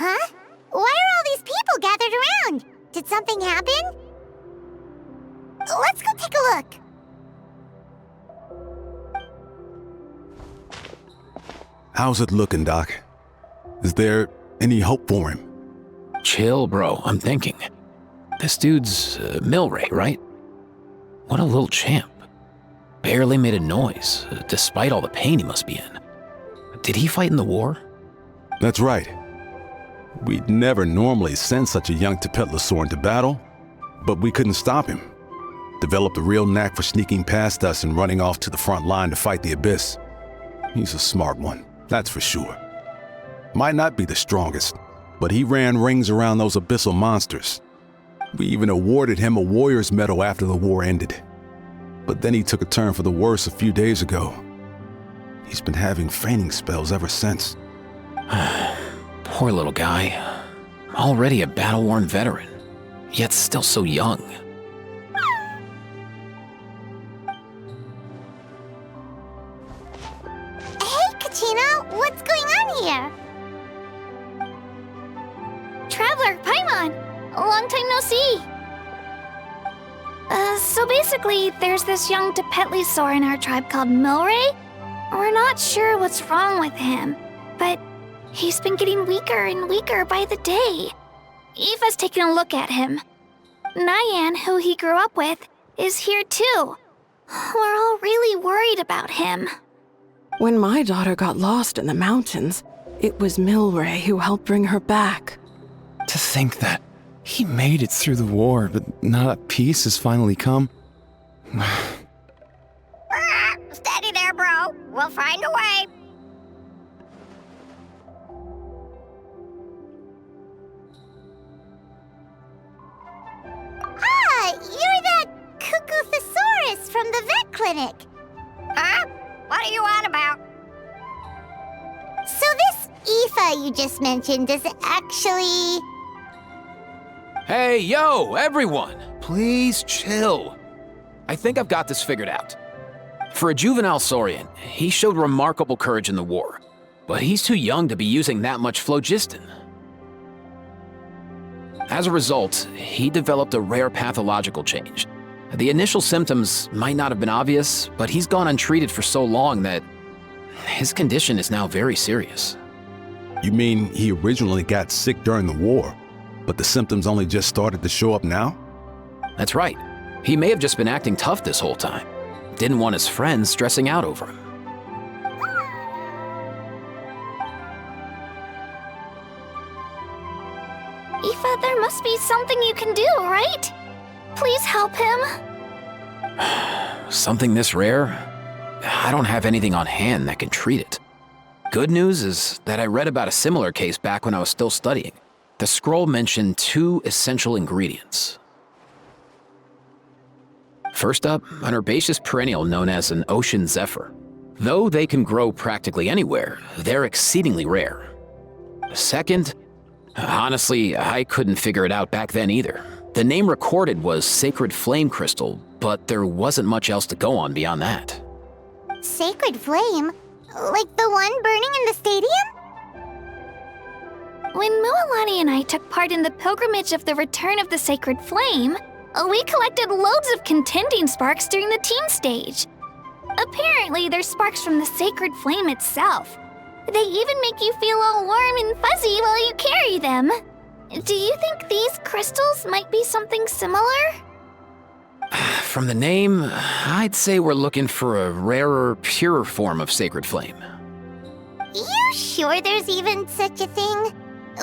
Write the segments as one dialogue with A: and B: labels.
A: Huh? Why are all these people gathered around? Did something happen? Let's go take a look.
B: How's it looking, Doc? Is there any hope for him?
C: Chill, bro. I'm thinking. This dude's Milray, right? What a little champ. Barely made a noise, despite all the pain he must be in. Did he fight in the war?
B: That's right. We'd never normally send such a young Tepetlosaur into battle, but we couldn't stop him. Developed a real knack for sneaking past us and running off to the front line to fight the Abyss. He's a smart one, that's for sure. Might not be the strongest, but he ran rings around those abyssal monsters. We even awarded him a Warrior's Medal after the war ended. But then he took a turn for the worse a few days ago. He's been having fainting spells ever since.
C: Poor little guy. Already a battle-worn veteran, yet still so young.
A: Hey, Kachina, what's going on here?
D: Traveler, Paimon! Long time no see! So basically, there's this young Tepetlosaur in our tribe called Milray. We're not sure what's wrong with him, but he's been getting weaker and weaker by the day. Eva's taking a look at him. Nyan, who he grew up with, is here too. We're all really worried about him.
E: When my daughter got lost in the mountains, it was Milray who helped bring her back.
F: To think that he made it through the war, but now that peace has finally come.
A: Steady there, bro. We'll find a way. Ah, you're that Cuckoo-thesaurus from the vet clinic. Huh? What are you on about? So this Aoife you just mentioned is actually...
C: Hey, yo, everyone! Please chill. I think I've got this figured out. For a juvenile saurian, he showed remarkable courage in the war, but he's too young to be using that much phlogiston. As a result, he developed a rare pathological change. The initial symptoms might not have been obvious, but he's gone untreated for so long that his condition is now very serious.
B: You mean he originally got sick during the war, but the symptoms only just started to show up now?
C: That's right. He may have just been acting tough this whole time. Didn't want his friends stressing out over him.
D: Aoife, there must be something you can do, right? Please help him.
C: Something this rare? I don't have anything on hand that can treat it. Good news is that I read about a similar case back when I was still studying. The scroll mentioned 2 essential ingredients. First up, an herbaceous perennial known as an ocean zephyr. Though they can grow practically anywhere, they're exceedingly rare. Second, honestly, I couldn't figure it out back then either. The name recorded was Sacred Flame Crystal, but there wasn't much else to go on beyond that.
A: Sacred Flame? Like the one burning in the stadium?
D: When Mualani and I took part in the pilgrimage of the Return of the Sacred Flame, we collected loads of contending sparks during the team stage. Apparently, they're sparks from the Sacred Flame itself. They even make you feel all warm and fuzzy while you carry them. Do you think these crystals might be something similar?
C: From the name, I'd say we're looking for a rarer, purer form of Sacred Flame.
A: You sure there's even such a thing?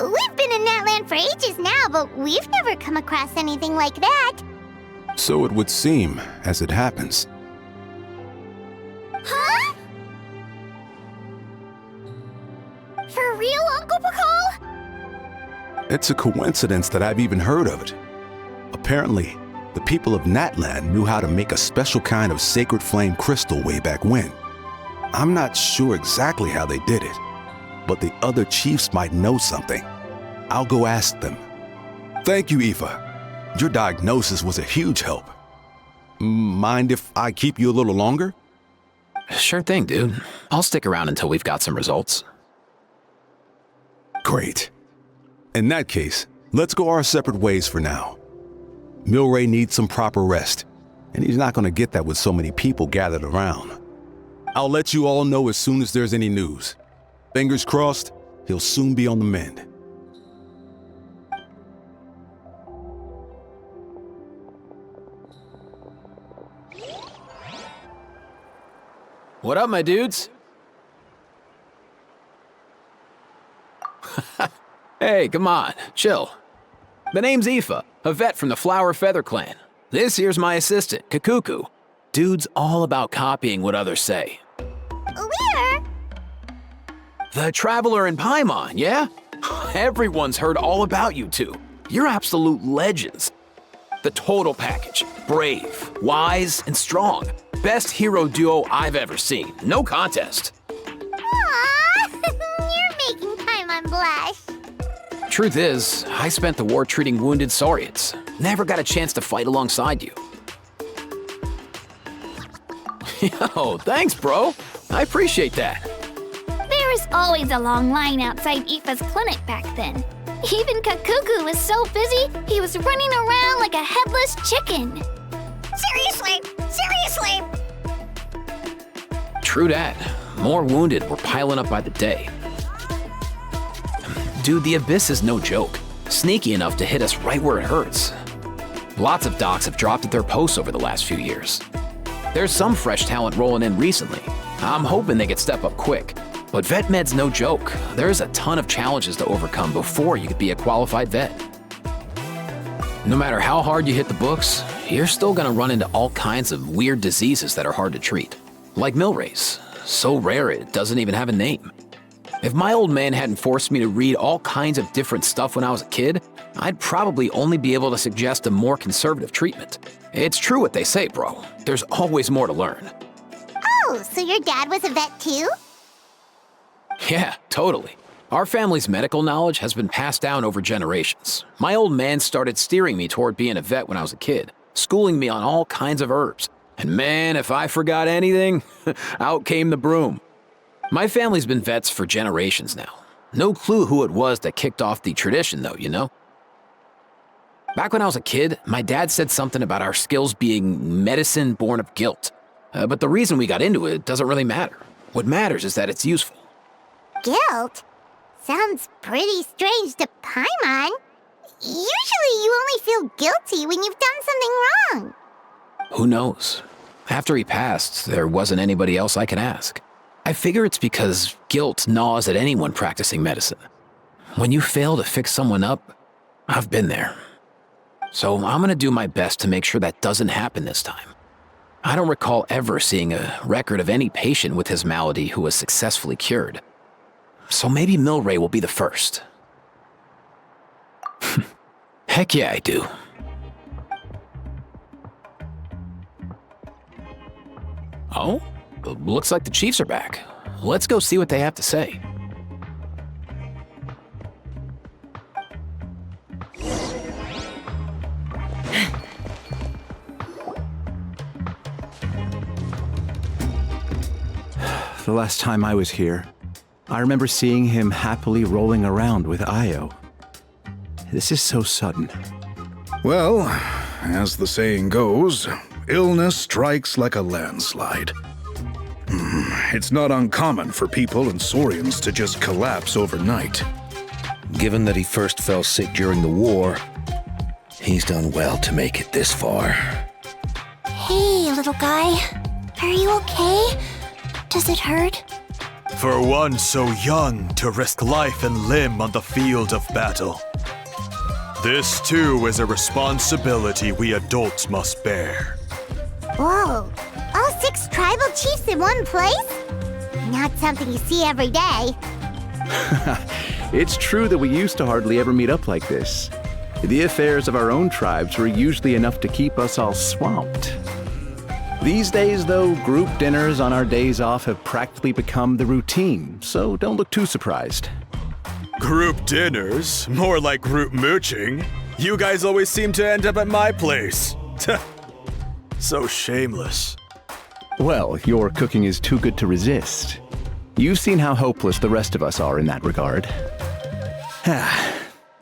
A: We've been in Natland for ages now, but we've never come across anything like that.
B: So it would seem, as it happens.
A: Huh?
D: For real, Uncle Pakal?
B: It's a coincidence that I've even heard of it. Apparently, the people of Natland knew how to make a special kind of sacred flame crystal way back when. I'm not sure exactly how they did it, but the other chiefs might know something. I'll go ask them. Thank you, Aoife. Your diagnosis was a huge help. Mind if I keep you a little longer?
C: Sure thing, dude. I'll stick around until we've got some results.
B: Great. In that case, let's go our separate ways for now. Milray needs some proper rest, and he's not going to get that with so many people gathered around. I'll let you all know as soon as there's any news. Fingers crossed, he'll soon be on the mend.
C: What up, my dudes? Hey, come on, chill. The name's Aoife, a vet from the Flower Feather Clan. This here's my assistant, Kakuku. Dude's all about copying what others say.
A: Where?
C: The Traveler in Paimon, yeah? Everyone's heard all about you two. You're absolute legends. The total package. Brave, wise, and strong. Best hero duo I've ever seen. No contest.
A: Aww, you're making Paimon blush.
C: Truth is, I spent the war treating wounded saurians. Never got a chance to fight alongside you. Yo, thanks, bro. I appreciate that.
D: There was always a long line outside Aoife's clinic back then. Even Kakuku was so busy, he was running around like a headless chicken.
A: Seriously? Seriously?
C: True that. More wounded were piling up by the day. Dude, the Abyss is no joke. Sneaky enough to hit us right where it hurts. Lots of docs have dropped at their posts over the last few years. There's some fresh talent rolling in recently. I'm hoping they could step up quick. But vet med's no joke. There's a ton of challenges to overcome before you could be a qualified vet. No matter how hard you hit the books, you're still gonna run into all kinds of weird diseases that are hard to treat. Like Milray's, so rare it doesn't even have a name. If my old man hadn't forced me to read all kinds of different stuff when I was a kid, I'd probably only be able to suggest a more conservative treatment. It's true what they say, bro. There's always more to learn.
A: Oh, so your dad was a vet too?
C: Yeah, totally. Our family's medical knowledge has been passed down over generations. My old man started steering me toward being a vet when I was a kid, schooling me on all kinds of herbs. And man, if I forgot anything, out came the broom. My family's been vets for generations now. No clue who it was that kicked off the tradition though, you know? Back when I was a kid, my dad said something about our skills being medicine born of guilt. But the reason we got into it doesn't really matter. What matters is that it's useful.
A: Guilt? Sounds pretty strange to Paimon. Usually you only feel guilty when you've done something wrong.
C: Who knows? After he passed, there wasn't anybody else I could ask. I figure it's because guilt gnaws at anyone practicing medicine. When you fail to fix someone up, I've been there. So I'm gonna do my best to make sure that doesn't happen this time. I don't recall ever seeing a record of any patient with his malady who was successfully cured. So maybe Milray will be the first. Heck yeah, I do. Oh? Looks like the Chiefs are back. Let's go see what they have to say.
G: The last time I was here, I remember seeing him happily rolling around with Io. This is so sudden.
H: Well, as the saying goes, illness strikes like a landslide. It's not uncommon for people and saurians to just collapse overnight.
I: Given that he first fell sick during the war, he's done well to make it this far.
A: Hey, little guy. Are you okay? Does it hurt?
J: For one so young to risk life and limb on the field of battle. This too is a responsibility we adults must bear.
A: Whoa, all 6 tribal chiefs in one place? Not something you see every day.
G: It's true that we used to hardly ever meet up like this. The affairs of our own tribes were usually enough to keep us all swamped. These days, though, group dinners on our days off have practically become the routine, so don't look too surprised.
J: Group dinners? More like group mooching. You guys always seem to end up at my place. So shameless.
G: Well, your cooking is too good to resist. You've seen how hopeless the rest of us are in that regard.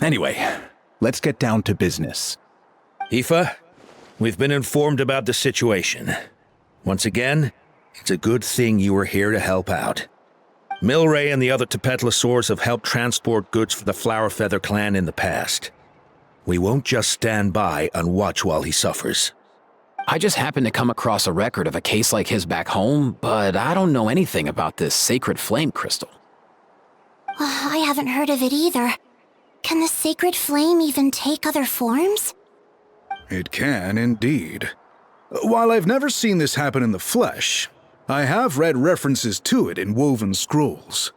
G: Anyway, let's get down to business.
I: Aoife, we've been informed about the situation. Once again, it's a good thing you were here to help out. Milray and the other Tepetlosaurs have helped transport goods for the Flowerfeather clan in the past. We won't just stand by and watch while he suffers.
C: I just happened to come across a record of a case like his back home, but I don't know anything about this sacred flame crystal.
A: I haven't heard of it either. Can the sacred flame even take other forms?
H: It can indeed. While I've never seen this happen in the flesh, I have read references to it in woven scrolls.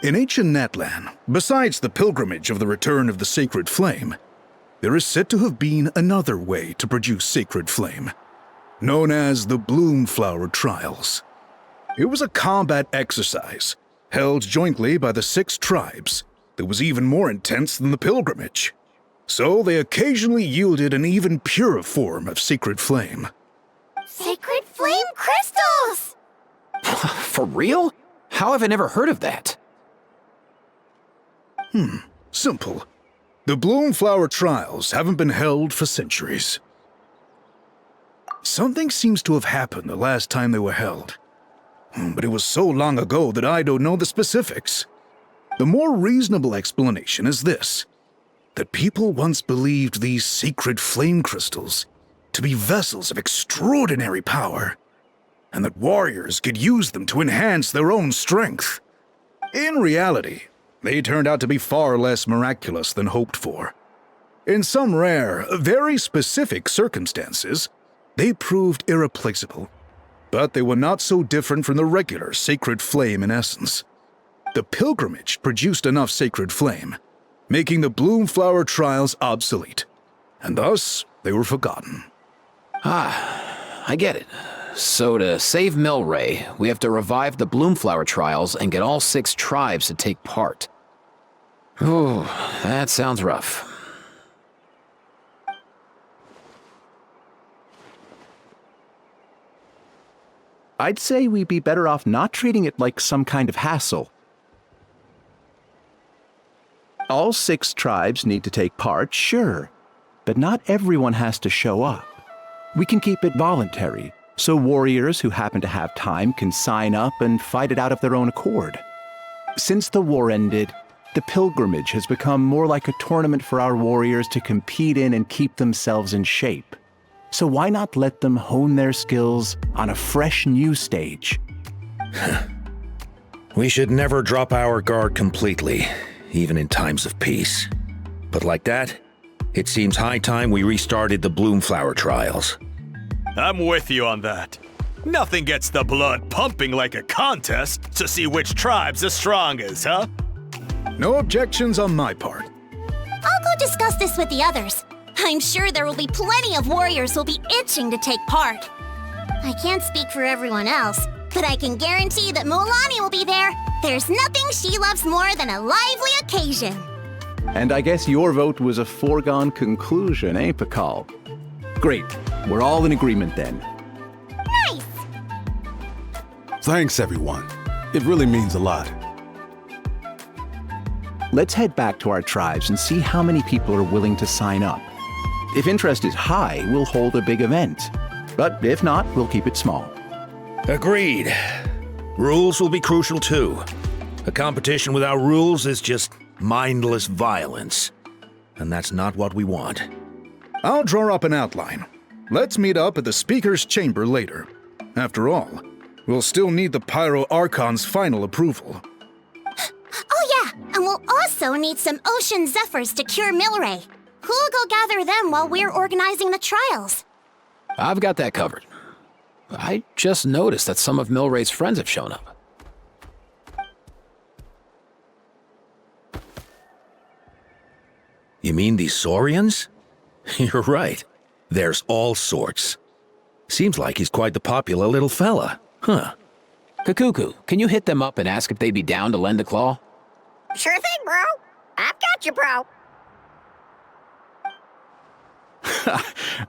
H: In ancient Netland, besides the pilgrimage of the return of the sacred flame, there is said to have been another way to produce sacred flame, known as the Bloomflower Trials. It was a combat exercise, held jointly by the 6 tribes, that was even more intense than the pilgrimage. So they occasionally yielded an even purer form of sacred flame.
A: Sacred flame crystals!
C: For real? How have I never heard of that?
H: Simple. The Bloomflower Trials haven't been held for centuries. Something seems to have happened the last time they were held. But it was so long ago that I don't know the specifics. The more reasonable explanation is this: that people once believed these sacred flame crystals to be vessels of extraordinary power, and that warriors could use them to enhance their own strength. In reality, they turned out to be far less miraculous than hoped for. In some rare, very specific circumstances, they proved irreplaceable, but they were not so different from the regular sacred flame in essence. The pilgrimage produced enough sacred flame, making the Bloomflower Trials obsolete, and thus they were forgotten.
C: I get it. So to save Milray, we have to revive the Bloomflower Trials and get all 6 tribes to take part. Ooh, that sounds rough.
G: I'd say we'd be better off not treating it like some kind of hassle. All 6 tribes need to take part, sure, but not everyone has to show up. We can keep it voluntary, so warriors who happen to have time can sign up and fight it out of their own accord. Since the war ended, the pilgrimage has become more like a tournament for our warriors to compete in and keep themselves in shape. So why not let them hone their skills on a fresh new stage?
I: We should never drop our guard completely, even in times of peace. But like that, it seems high time we restarted the Bloomflower Trials.
J: I'm with you on that. Nothing gets the blood pumping like a contest to see which tribe's the strongest, huh?
H: No objections on my part.
A: I'll go discuss this with the others. I'm sure there will be plenty of warriors who'll be itching to take part. I can't speak for everyone else, but I can guarantee that Mualani will be there. There's nothing she loves more than a lively occasion.
G: And I guess your vote was a foregone conclusion, eh, Pakal? Great. We're all in agreement then.
A: Nice!
B: Thanks, everyone. It really means a lot.
G: Let's head back to our tribes and see how many people are willing to sign up. If interest is high, we'll hold a big event. But if not, we'll keep it small.
I: Agreed. Rules will be crucial too. A competition without rules is just mindless violence. And that's not what we want.
H: I'll draw up an outline. Let's meet up at the Speaker's Chamber later. After all, We'll still need the Pyro Archon's final approval.
A: Oh yeah, and we'll also need some ocean zephyrs to cure Milray. Who'll go gather them while we're organizing the trials?
C: I've got that covered. I just noticed that some of Milray's friends have shown up.
I: You mean these saurians? You're right. There's all sorts. Seems like he's quite the popular little fella. Huh.
C: Kakuku, can you hit them up and ask if they'd be down to lend a claw?
A: Sure thing, bro. I've got you, bro.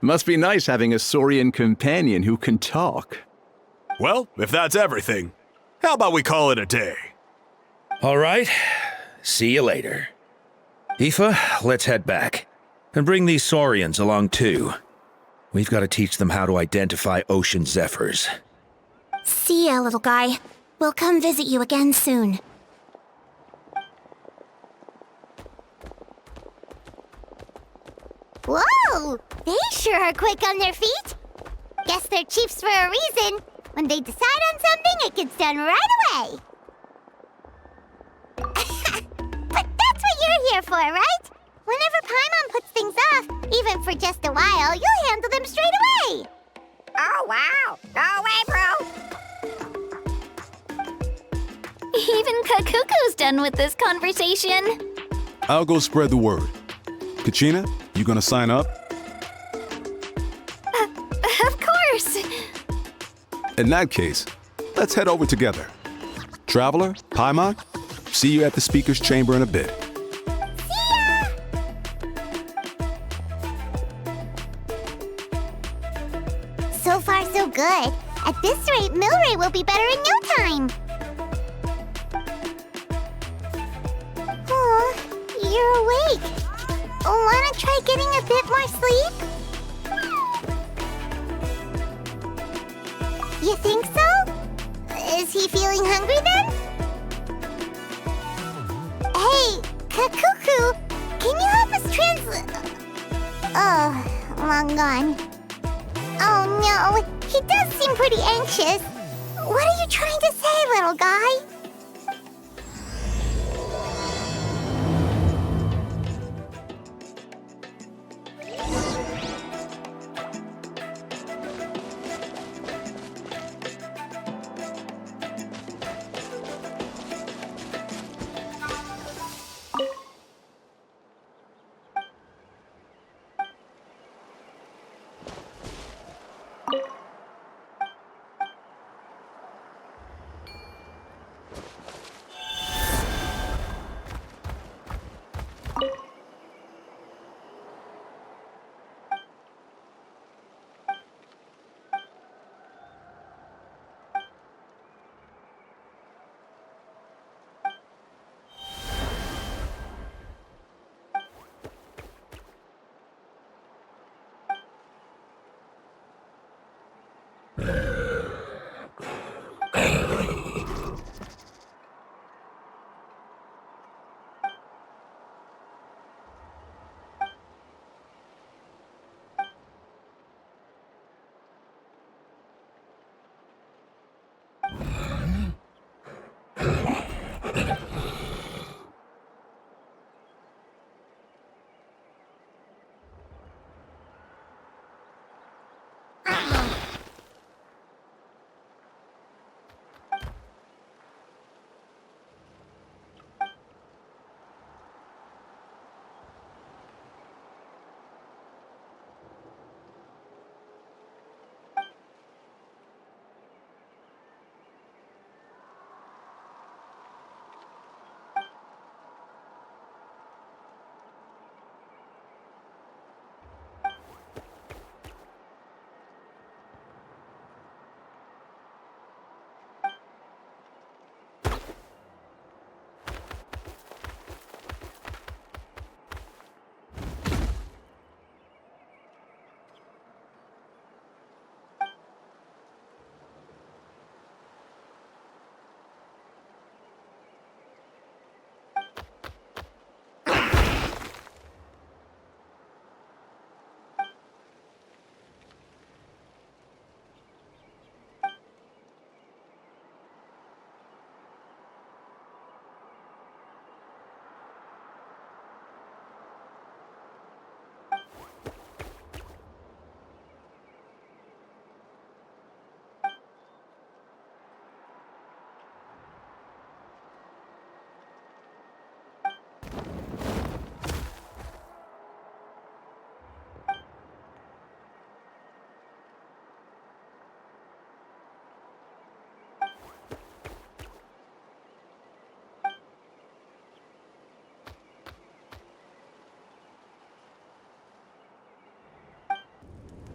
G: Must be nice having a saurian companion who can talk.
J: Well, if that's everything, how about we call it a day?
I: All right. See you later. Aoife, let's head back. And bring these saurians along too. We've got to teach them how to identify ocean zephyrs.
A: See ya, little guy. We'll come visit you again soon. Whoa! They sure are quick on their feet. Guess they're chiefs for a reason. When they decide on something, it gets done right away. But that's what you're here for, right? Whenever Paimon puts things off, even for just a while, you'll handle them straight away. Oh, wow. Go away, bro.
D: Even Kakuku's done with this conversation.
B: I'll go spread the word. Kachina, you gonna sign up?
D: Of course.
B: In that case, let's head over together. Traveler, Paimon, see you at the speaker's chamber in a bit.
A: So far, so good. At this rate, Milray will be better in no time. Oh, you're awake. Wanna try getting a bit more sleep? You think so? Is he feeling hungry then? Hey, Kakuku, can you help us Oh, long gone. Oh no, he does seem pretty anxious. What are you trying to say, little guy?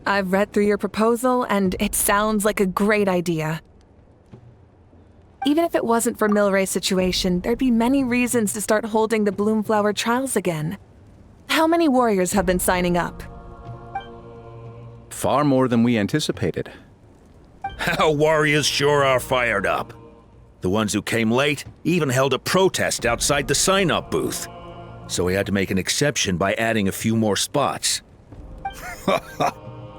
E: I've read through your proposal, and it sounds like a great idea. Even if it wasn't for Milray's situation, there'd be many reasons to start holding the Bloomflower trials again. How many warriors have been signing up?
G: Far more than we anticipated.
I: Our warriors sure are fired up. The ones who came late even held a protest outside the sign-up booth. So we had to make an exception by adding a few more spots.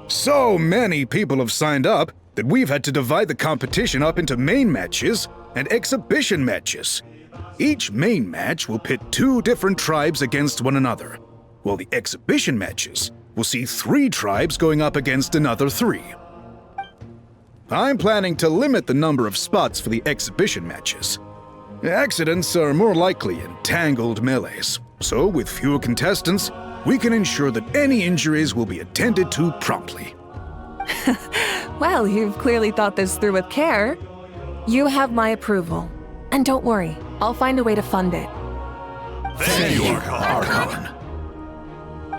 H: So many people have signed up that we've had to divide the competition up into main matches and exhibition matches. Each main match will pit 2 different tribes against one another, while the exhibition matches will see 3 tribes going up against another 3. I'm planning to limit the number of spots for the exhibition matches. Accidents are more likely in tangled melees, so with fewer contestants, we can ensure that any injuries will be attended to promptly.
E: Well, you've clearly thought this through with care. You have my approval. And don't worry, I'll find a way to fund it.
J: Thank you, Archon.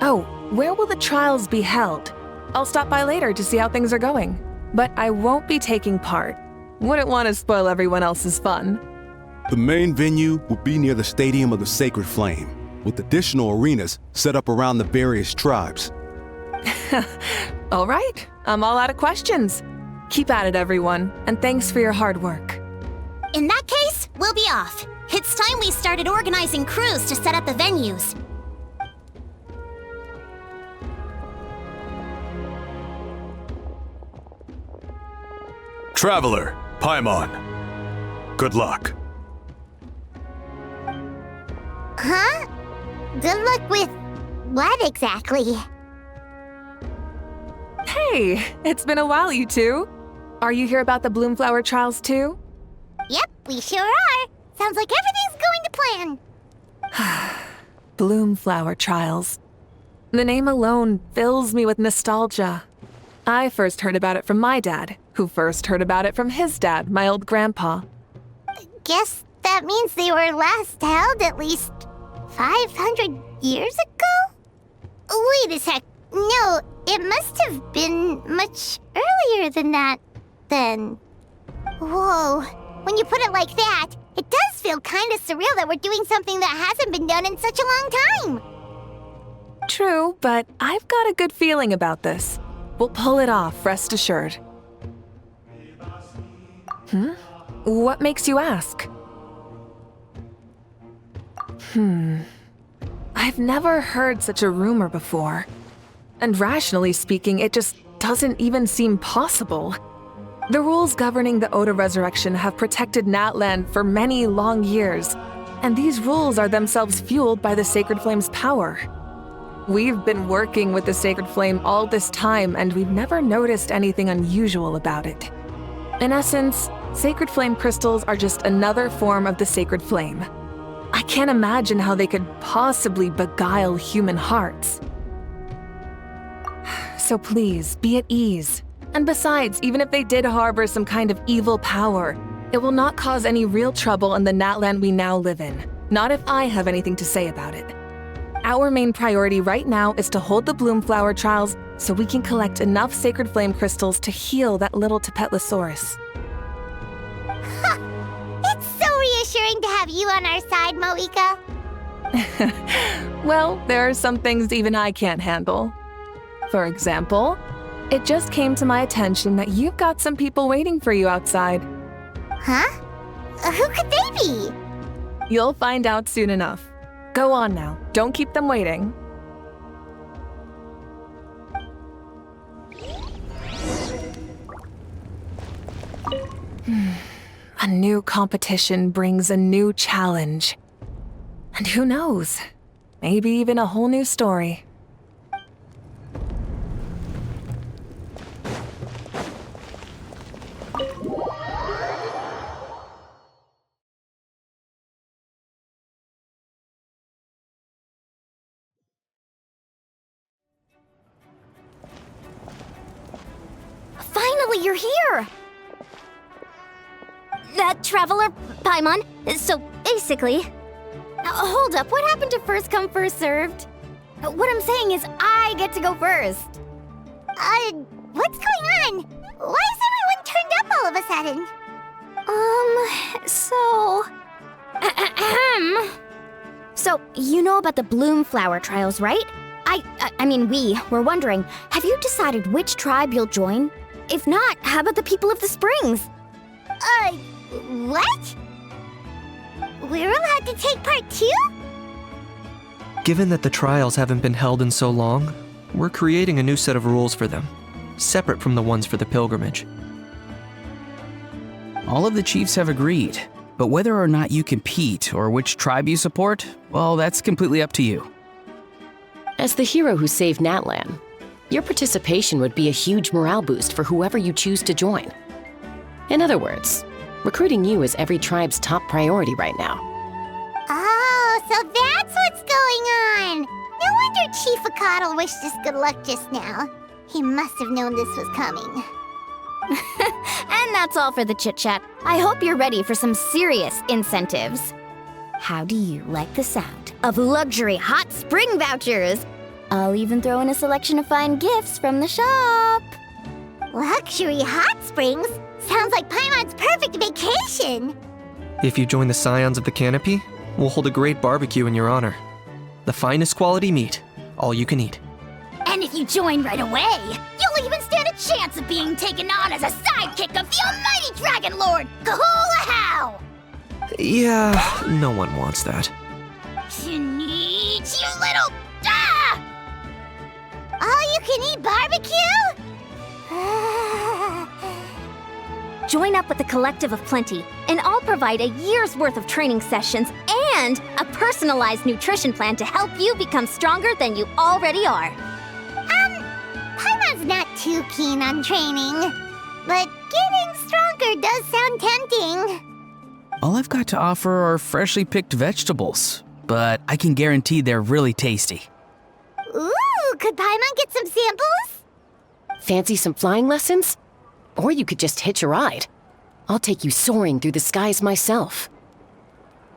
E: Oh, where will the trials be held? I'll stop by later to see how things are going. But I won't be taking part. Wouldn't want to spoil everyone else's fun.
B: The main venue will be near the Stadium of the Sacred Flame, with additional arenas set up around the various tribes.
E: All right, I'm all out of questions. Keep at it, everyone, and thanks for your hard work.
A: In that case, we'll be off. It's time we started organizing crews to set up the venues.
J: Traveler, Paimon. Good luck.
A: Huh? Good luck with what exactly?
E: Hey, it's been a while, you two. Are you here about the Bloomflower trials too?
A: Yep, we sure are. Sounds like everything's going to plan.
E: Bloomflower trials. The name alone fills me with nostalgia. I first heard about it from my dad, who first heard about it from his dad, my old grandpa.
A: Guess that means they were last held at least 500 years ago? Wait a sec. No, it must have been much earlier than that, then. Whoa, when you put it like that, it does feel kind of surreal that we're doing something that hasn't been done in such a long time.
E: True, but I've got a good feeling about this. We'll pull it off, rest assured. What makes you ask? I've never heard such a rumor before. And rationally speaking, it just doesn't even seem possible. The rules governing the Oda resurrection have protected Natland for many long years, and these rules are themselves fueled by the Sacred Flame's power. We've been working with the Sacred Flame all this time, and we've never noticed anything unusual about it. In essence, Sacred Flame crystals are just another form of the Sacred Flame. I can't imagine how they could possibly beguile human hearts. So please, be at ease. And besides, even if they did harbor some kind of evil power, it will not cause any real trouble in the Natland we now live in. Not if I have anything to say about it. Our main priority right now is to hold the Bloomflower trials so we can collect enough Sacred Flame crystals to heal that little Tapetlosaurus.
A: It's so reassuring to have you on our side, Mavuika.
E: Well, there are some things even I can't handle. For example, it just came to my attention that you've got some people waiting for you outside.
A: Huh? Who could they be?
E: You'll find out soon enough. Go on now, don't keep them waiting. A new competition brings a new challenge. And who knows? Maybe even a whole new story.
D: Finally, you're here! Traveler Paimon, so basically... hold up, what happened to first come, first served? What I'm saying is I get to go first.
A: What's going on? Why is everyone turned up all of a sudden?
K: So, you know about the bloom flower trials, right? We were wondering, have you decided which tribe you'll join? If not, how about the people of the springs?
A: What? We're allowed to take part too?
L: Given that the trials haven't been held in so long, we're creating a new set of rules for them, separate from the ones for the pilgrimage.
M: All of the chiefs have agreed, but whether or not you compete or which tribe you support, well, that's completely up to you.
N: As the hero who saved Natlan, your participation would be a huge morale boost for whoever you choose to join. In other words, recruiting you is every tribe's top priority right now.
A: Oh, so that's what's going on! No wonder Chief Akatl wished us good luck just now. He must have known this was coming.
K: And that's all for the chit-chat. I hope you're ready for some serious incentives. How do you like the sound of luxury hot spring vouchers? I'll even throw in a selection of fine gifts from the shop.
A: Luxury hot springs? Sounds like Paimon's perfect vacation!
L: If you join the Scions of the Canopy, we'll hold a great barbecue in your honor. The finest quality meat, all you can eat.
K: And if you join right away, you'll even stand a chance of being taken on as a sidekick of the almighty Dragon Lord, Kahula-How!
L: Yeah, no one wants that.
K: Kinich, you little...
A: All-you-can-eat barbecue?
K: Join up with the Collective of Plenty, and I'll provide a year's worth of training sessions and a personalized nutrition plan to help you become stronger than you already are.
A: Paimon's not too keen on training, but getting stronger does sound tempting.
M: All I've got to offer are freshly picked vegetables, but I can guarantee they're really tasty.
A: Ooh, could Paimon get some samples?
N: Fancy some flying lessons? Or you could just hitch a ride. I'll take you soaring through the skies myself.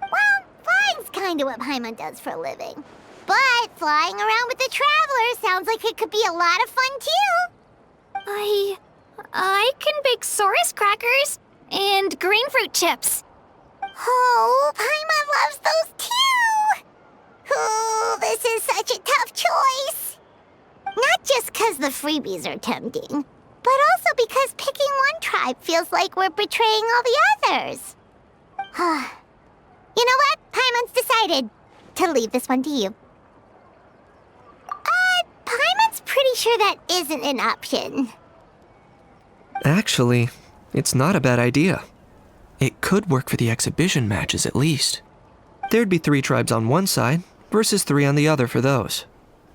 A: Well, flying's kinda what Paimon does for a living. But flying around with the Traveler sounds like it could be a lot of fun too.
D: I can bake Saurus crackers and green fruit chips.
A: Oh, Paimon loves those too! Oh, this is such a tough choice. Not just because the freebies are tempting, but also because picking one tribe feels like we're betraying all the others. You know what? Paimon's decided to leave this one to you. Paimon's pretty sure that isn't an option.
L: Actually, it's not a bad idea. It could work for the exhibition matches at least. There'd be 3 tribes on one side versus 3 on the other for those.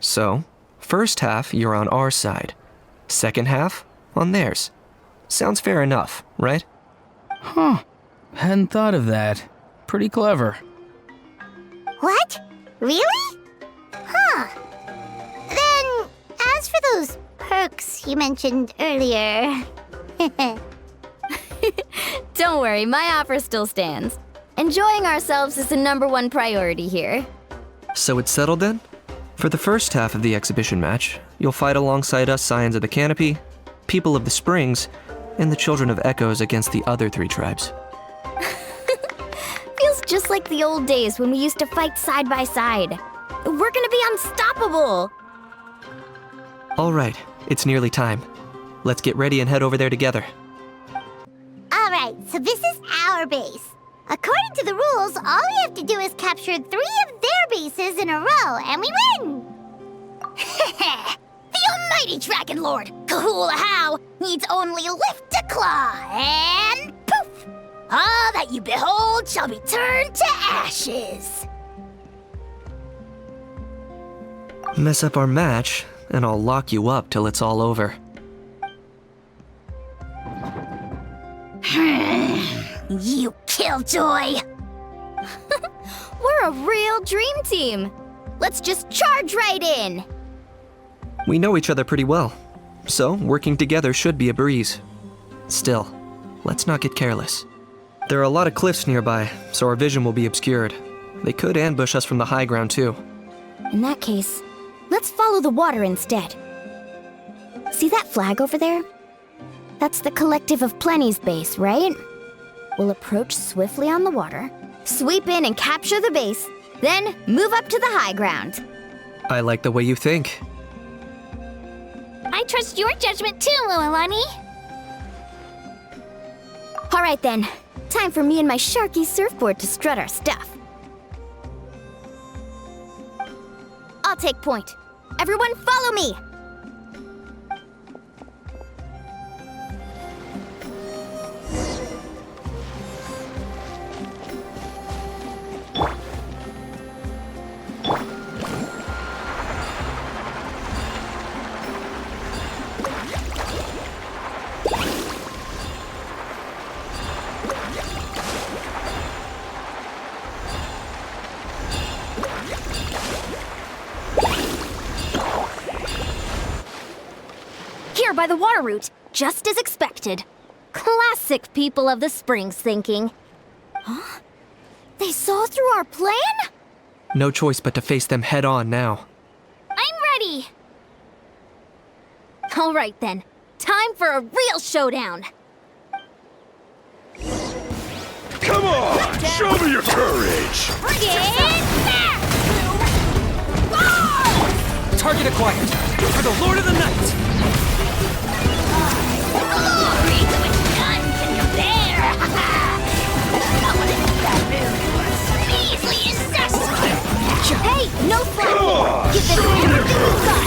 L: So, first half you're on our side, second half on theirs. Sounds fair enough, right?
M: Huh. Hadn't thought of that. Pretty clever.
A: What? Really? Huh. Then, as for those perks you mentioned earlier...
K: Don't worry, my offer still stands. Enjoying ourselves is the #1 priority here.
L: So it's settled then? For the first half of the exhibition match, you'll fight alongside us Scions of the Canopy, People of the Springs, and the Children of Echoes against the other 3 tribes.
K: Feels just like the old days when we used to fight side by side. We're gonna be unstoppable!
L: All right, it's nearly time. Let's get ready and head over there together.
A: Alright, so this is our base. According to the rules, all we have to do is capture 3 of their bases in a row, and we win!
K: The almighty Dragon Lord, Kahula-How, needs only lift a claw, and poof! All that you behold shall be turned to ashes!
L: Mess up our match, and I'll lock you up till it's all over.
K: You killjoy! We're a real dream team! Let's just charge right in!
L: We know each other pretty well, so working together should be a breeze. Still, let's not get careless. There are a lot of cliffs nearby, so our vision will be obscured. They could ambush us from the high ground too.
K: In that case, let's follow the water instead. See that flag over there? That's the Collective of Plenty's base, right? We'll approach swiftly on the water, sweep in and capture the base, then move up to the high ground.
L: I like the way you think.
D: I trust your judgment too, Mualani.
K: All right then, time for me and my Sharky surfboard to strut our stuff. I'll take point. Everyone follow me!
O: Here by the water route, just as expected. Classic people of the Springs thinking.
K: Huh? They saw through our plan?
L: No choice but to face them head on now.
O: I'm ready! All right then, time for a real showdown!
H: Come on! Show me your courage!
O: Get back!
M: Target acquired. For the Lord of the Night.
O: Glory to which none can compare! Someone in that mood was measly incessant! Hey, no flagging! Give this man everything we've got!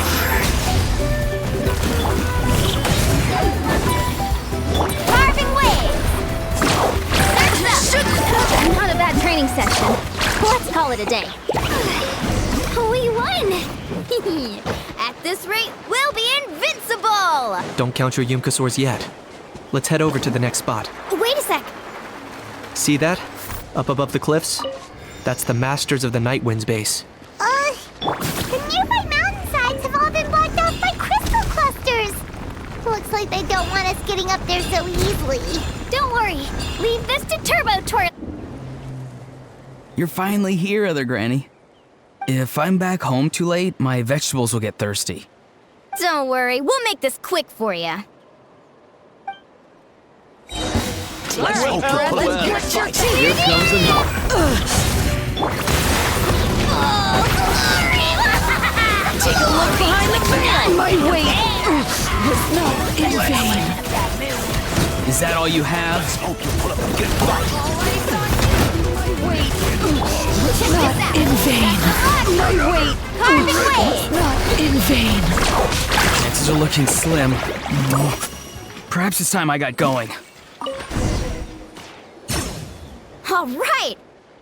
O: Carving waves! Not a bad training session. Let's call it a day.
K: We won! At this rate, we'll be invincible!
L: Don't count your Yumkasaurs yet. Let's head over to the next spot.
K: Wait a sec.
L: See that? Up above the cliffs? That's the Masters of the Night Wind's base.
A: The nearby mountainsides have all been blocked off by crystal clusters. Looks like they don't want us getting up there so easily.
O: Don't worry, leave this to Turbo Tour.
M: You're finally here, Other Granny. If I'm back home too late, my vegetables will get thirsty.
K: Don't worry, we'll make this quick for you.
C: Let's hope
M: Here comes another.
O: Take a look behind the curtain!
N: My weight was not in vain.
M: Is that all you have?
N: My weight was not in vain. My weight was not in vain.
M: Chances are looking slim. Perhaps it's time I got going.
K: All right!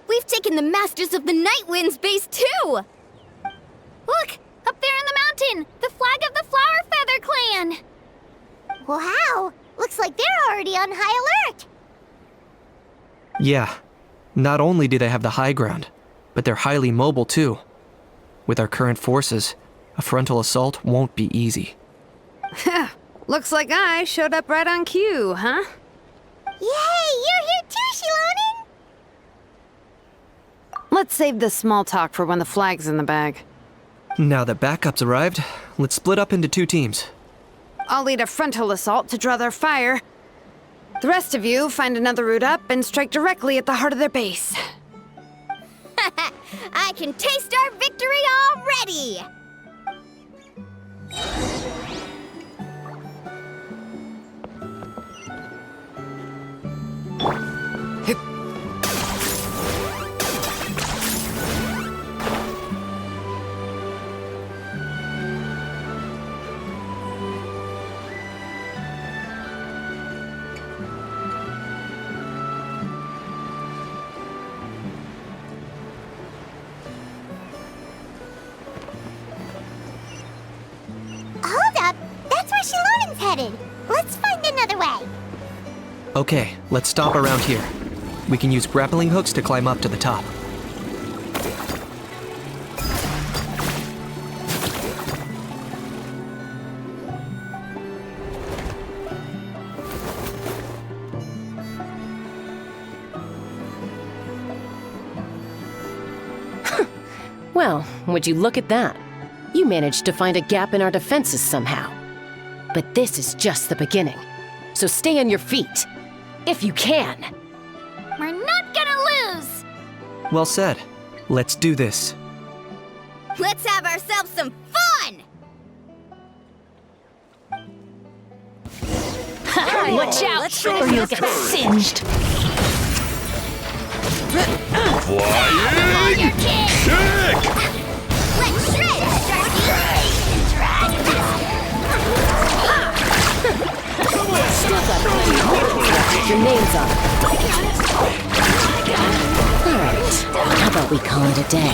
K: We've taken the Masters of the Night Wind's base too!
D: Look! Up there in the mountain! The flag of the Flower Feather Clan!
A: Wow! Looks like they're already on high alert.
L: Yeah. Not only do they have the high ground, but they're highly mobile too. With our current forces, a frontal assault won't be easy.
P: Looks like I showed up right on cue, huh?
A: Yay! You're here too, Xilonen!
P: Let's save the small talk for when the flag's in the bag.
L: Now that backup's arrived, let's split up into 2 teams.
P: I'll lead a frontal assault to draw their fire. The rest of you find another route up and strike directly at the heart of their base.
K: I can taste our victory already!
A: Hold up! That's where Xilonen's headed. Let's find another way.
L: Okay, let's stop around here. We can use grappling hooks to climb up to the top.
N: Well, would you look at that? You managed to find a gap in our defenses somehow. But this is just the beginning. So stay on your feet. If you can.
D: We're not gonna lose!
L: Well said. Let's do this.
K: Let's have ourselves some fun!
D: Watch out, or you'll get singed.
H: Flying kick!
O: Let's shred
N: Still got plenty of weapons with your names on it. Alright, how about we call it a day?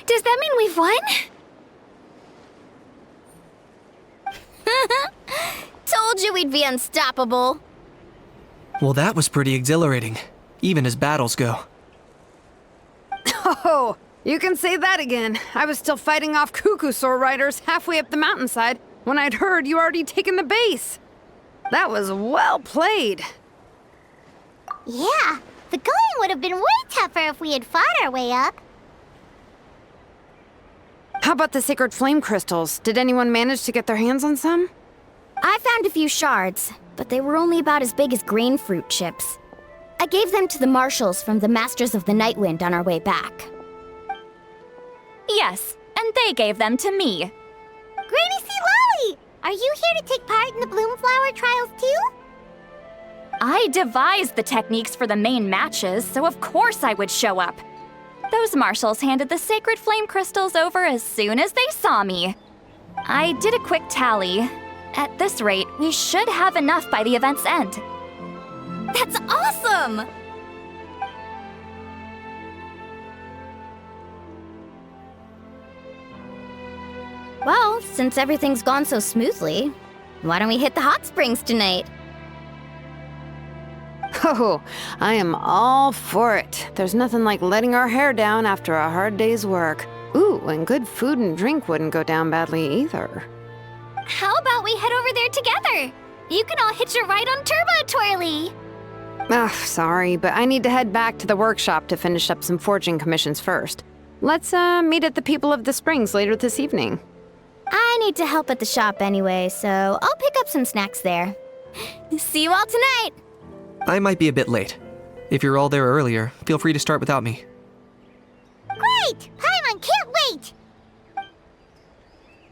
D: Does that mean we've won?
K: Told you we'd be unstoppable.
L: Well, that was pretty exhilarating, even as battles go.
P: Oh, you can say that again. I was still fighting off Cuckoosaur riders halfway up the mountainside when I'd heard you already taken the base. That was well played.
A: Yeah, the going would have been way tougher if we had fought our way up.
P: How about the sacred flame crystals? Did anyone manage to get their hands on some?
K: I found a few shards, but they were only about as big as grain fruit chips. I gave them to the marshals from the Masters of the Nightwind on our way back.
D: Yes, and they gave them to me.
A: Granny Citlali! Are you here to take part in the Bloomflower trials too?
D: I devised the techniques for the main matches, so of course I would show up. Those marshals handed the sacred flame crystals over as soon as they saw me. I did a quick tally. At this rate, we should have enough by the event's end.
K: That's awesome! Well, since everything's gone so smoothly, why don't we hit the hot springs tonight?
P: Oh, I am all for it. There's nothing like letting our hair down after a hard day's work. Ooh, and good food and drink wouldn't go down badly either.
D: How about we head over there together? You can all hitch a ride on Turbo Twirly.
P: Ugh, sorry, but I need to head back to the workshop to finish up some forging commissions first. Let's meet at the People of the Springs later this evening.
K: I need to help at the shop anyway, so I'll pick up some snacks there. See you all tonight!
L: I might be a bit late. If you're all there earlier, feel free to start without me.
A: Great! Paimon can't wait!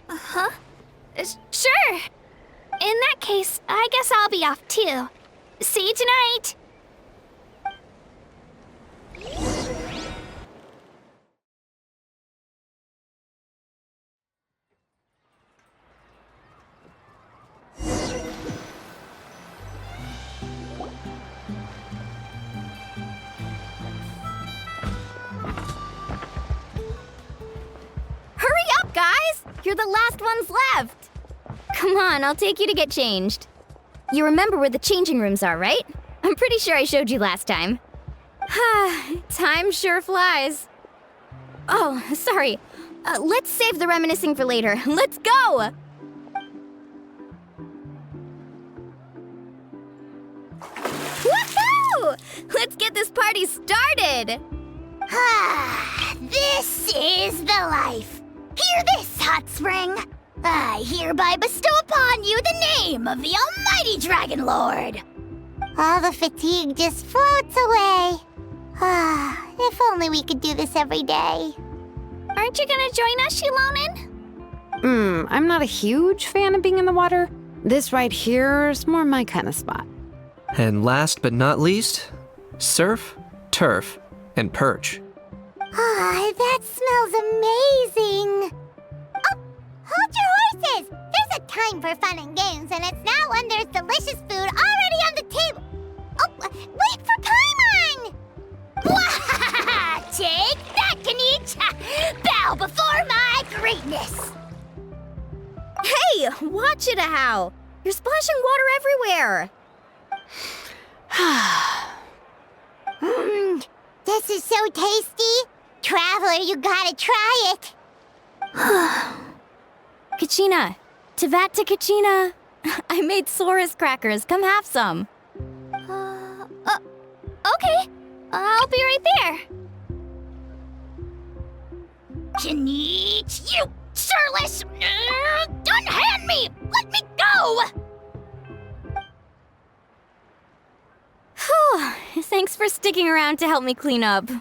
D: Uh-huh. Sure. In that case, I guess I'll be off too. See you tonight!
K: Hurry up, guys! You're the last ones left! Come on, I'll take you to get changed. You remember where the changing rooms are, right? I'm pretty sure I showed you last time. Time sure flies. Oh, sorry. Let's save the reminiscing for later. Let's go! Woohoo! Let's get this party started!
A: This is the life. Hear this, Hot Spring. I hereby bestow upon you the name of the Almighty Dragon Lord. All the fatigue just floats away. If only we could do this every day.
D: Aren't you gonna join us, Xilonen?
P: I'm not a huge fan of being in the water. This right here is more my kind of spot.
L: And last but not least, surf, turf, and perch.
A: That smells amazing. Oh, hold your horses. There's a time for fun and games, and it's now when there's delicious food already on the table. Oh, wait for Paimon! Take that, Kinich! Bow before my greatness!
K: Hey, watch it, how! You're splashing water everywhere!
A: This is so tasty. Traveler, you gotta try it.
K: Kachina! Tavat to Kachina! I made Sora's crackers. Come have some.
D: Okay. I'll be right there.
O: Kinich, you surless! Unhand me! Let me go!
K: Whew. Thanks for sticking around to help me clean up.
A: No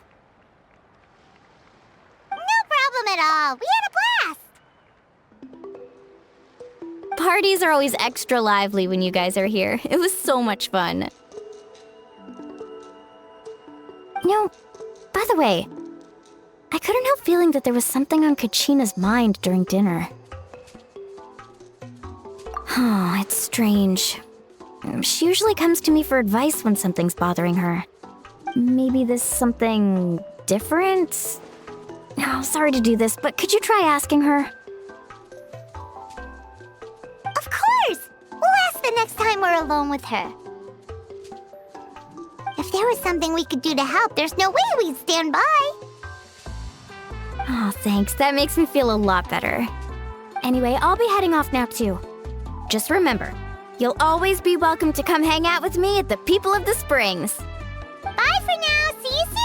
A: problem at all. We had a blast.
K: Parties are always extra lively when you guys are here. It was so much fun. No, by the way, I couldn't help feeling that there was something on Kachina's mind during dinner. Oh, it's strange. She usually comes to me for advice when something's bothering her. Maybe this something different? Oh, sorry to do this, but could you try asking her?
A: Of course! We'll ask the next time we're alone with her. If there was something we could do to help, there's no way we'd stand by.
K: Oh, thanks. That makes me feel a lot better. Anyway, I'll be heading off now too. Just remember, you'll always be welcome to come hang out with me at the People of the Springs.
A: Bye for now. See you soon.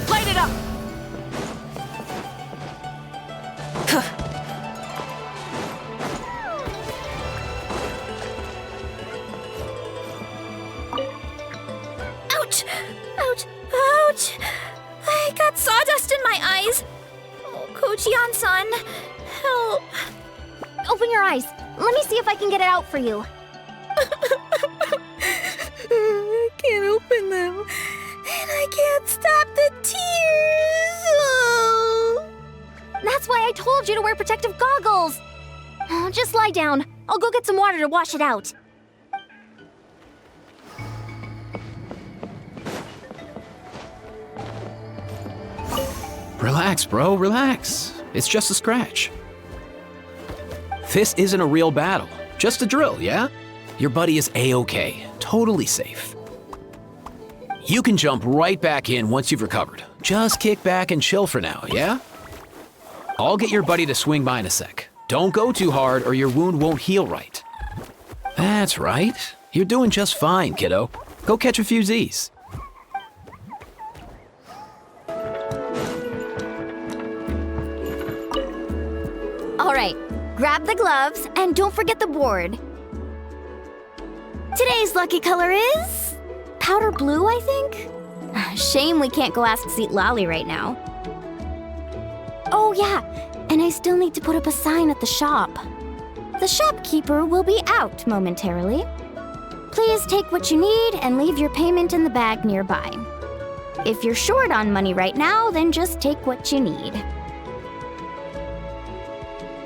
E: Light it up!
D: Ouch! Ouch! Ouch! I got sawdust in my eyes. Oh, Coach Iansan, help.
K: Open your eyes. Let me see if I can get it out for you.
D: I can't open them. And I can't stop the tears. Oh.
K: That's why I told you to wear protective goggles. Oh, just lie down. I'll go get some water to wash it out.
C: Relax, bro, relax. It's just a scratch. This isn't a real battle, just a drill, yeah? Your buddy is A-okay, totally safe. You can jump right back in once you've recovered. Just kick back and chill for now, yeah? I'll get your buddy to swing by in a sec. Don't go too hard or your wound won't heal right. That's right. You're doing just fine, kiddo. Go catch a few Z's.
K: All right, grab the gloves and don't forget the board. Today's lucky color is powder blue, I think? Shame we can't go ask Citlali right now. Oh yeah, and I still need to put up a sign at the shop. The shopkeeper will be out momentarily. Please take what you need and leave your payment in the bag nearby. If you're short on money right now, then just take what you need.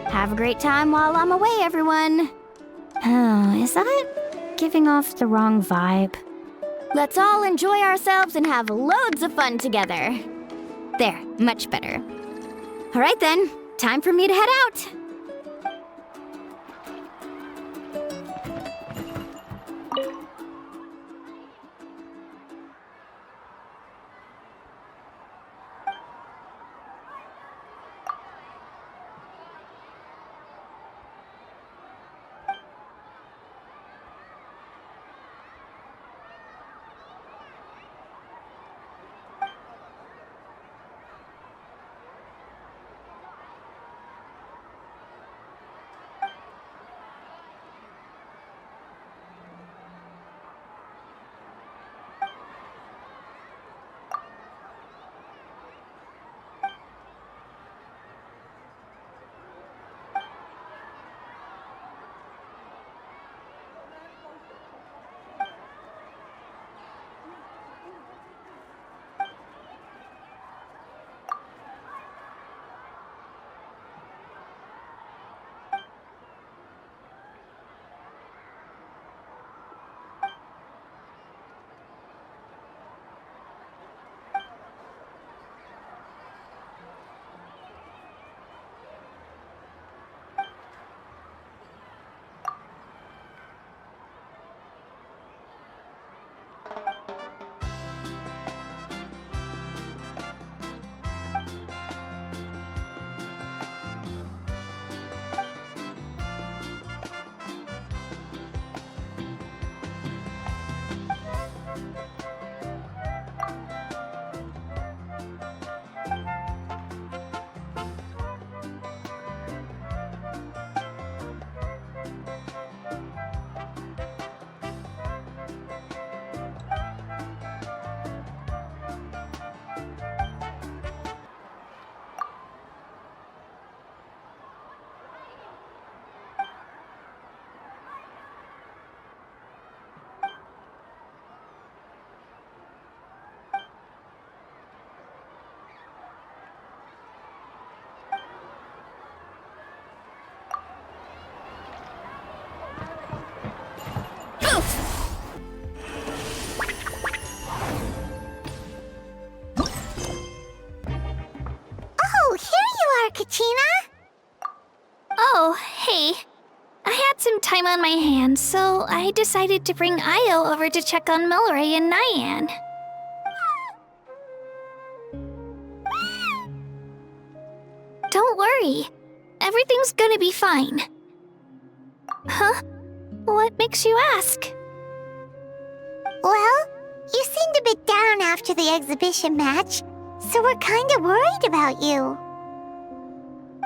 K: Have a great time while I'm away, everyone. Oh, is that giving off the wrong vibe? Let's all enjoy ourselves and have loads of fun together. There, much better. All right then, time for me to head out.
D: I had some time on my hands, so I decided to bring Io over to check on Milray and Nyan. Don't worry. Everything's gonna be fine. Huh? What makes you ask?
A: Well, you seemed a bit down after the exhibition match, so we're kinda worried about you.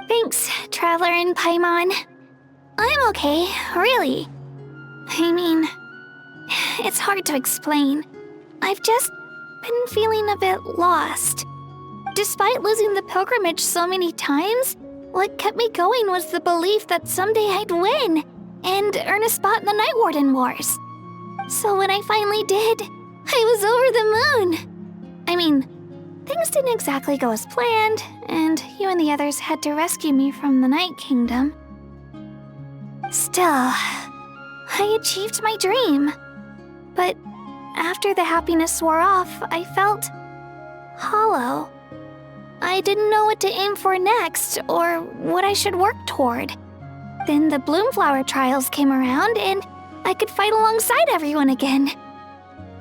D: Thanks, Traveler and Paimon. I'm okay, really. I mean, it's hard to explain. I've just been feeling a bit lost. Despite losing the pilgrimage so many times, what kept me going was the belief that someday I'd win and earn a spot in the Night Warden Wars. So when I finally did, I was over the moon. I mean, things didn't exactly go as planned, and you and the others had to rescue me from the Night Kingdom. Still, I achieved my dream. But after the happiness wore off, I felt hollow. I didn't know what to aim for next, or what I should work toward. Then the Bloomflower trials came around, and I could fight alongside everyone again.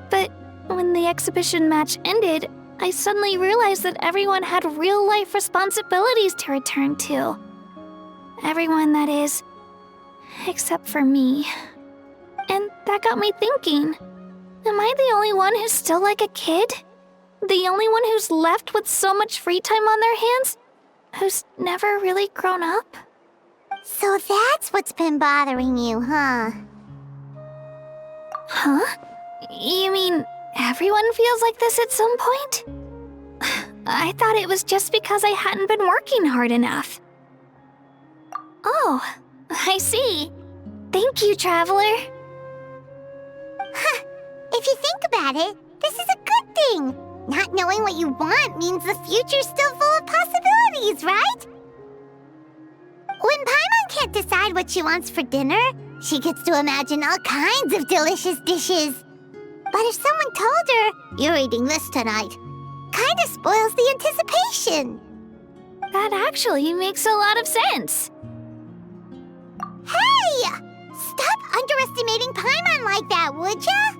D: But when the exhibition match ended, I suddenly realized that everyone had real-life responsibilities to return to. Everyone, that is, except for me. And that got me thinking, am I the only one who's still like a kid? The only one who's left with so much free time on their hands? Who's never really grown up?
A: So that's what's been bothering you, huh?
D: Huh? You mean everyone feels like this at some point? I thought it was just because I hadn't been working hard enough. Oh, I see. Thank you, Traveler.
A: Huh. If you think about it, this is a good thing. Not knowing what you want means the future's still full of possibilities, right? When Paimon can't decide what she wants for dinner, she gets to imagine all kinds of delicious dishes. But if someone told her, "You're eating this tonight," kinda spoils the anticipation.
D: That actually makes a lot of sense.
A: Hey! Stop underestimating Paimon like that, would ya?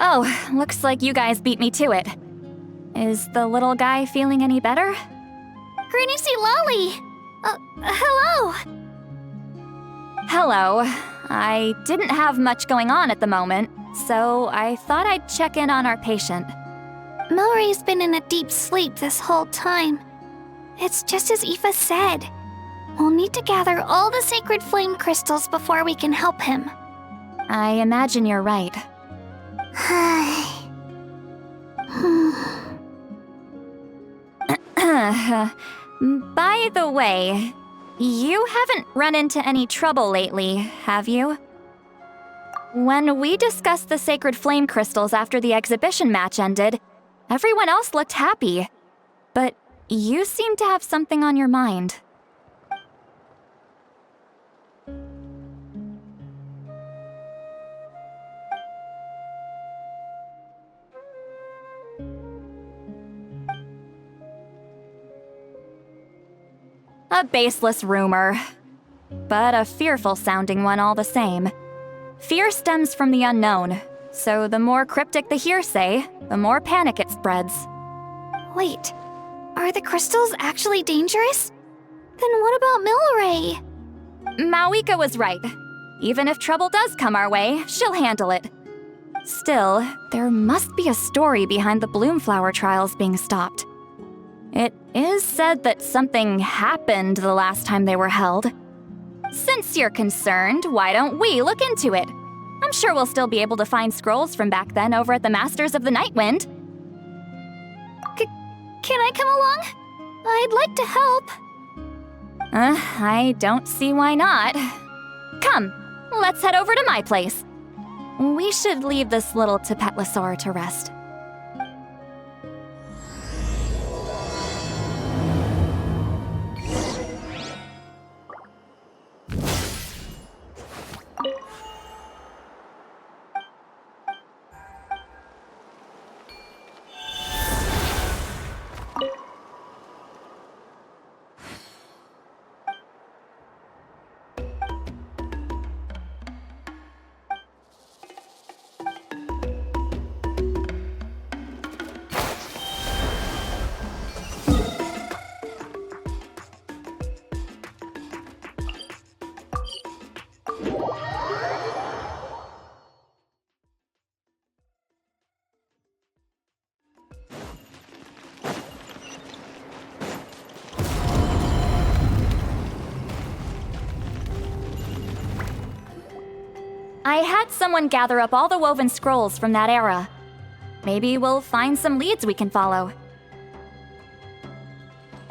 Q: Oh, looks like you guys beat me to it. Is the little guy feeling any better?
D: Granny Citlali! Hello!
Q: Hello. I didn't have much going on at the moment, so I thought I'd check in on our patient.
D: Milray's been in a deep sleep this whole time. It's just as Aoife said. We'll need to gather all the sacred flame crystals before we can help him.
Q: I imagine you're right. By the way, you haven't run into any trouble lately, have you? When we discussed the sacred flame crystals after the exhibition match ended, everyone else looked happy. But you seem to have something on your mind. A baseless rumor, but a fearful-sounding one all the same. Fear stems from the unknown, so the more cryptic the hearsay, the more panic it spreads.
D: Wait, are the crystals actually dangerous? Then what about Milray?
Q: Mavuika was right. Even if trouble does come our way, she'll handle it. Still, there must be a story behind the Bloomflower trials being stopped. It is said that something happened the last time they were held. Since you're concerned, why don't we look into it? I'm sure we'll still be able to find scrolls from back then over at the Masters of the Nightwind.
D: Can I come along? I'd like to help.
Q: I don't see why not. Come, let's head over to my place. We should leave this little Tapetlosaur to rest. I had someone gather up all the woven scrolls from that era. Maybe we'll find some leads we can follow.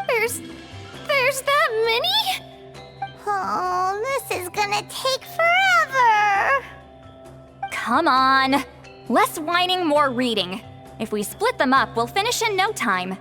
D: There's that many?
A: Oh, this is gonna take forever.
Q: Come on. Less whining, more reading. If we split them up, we'll finish in no time.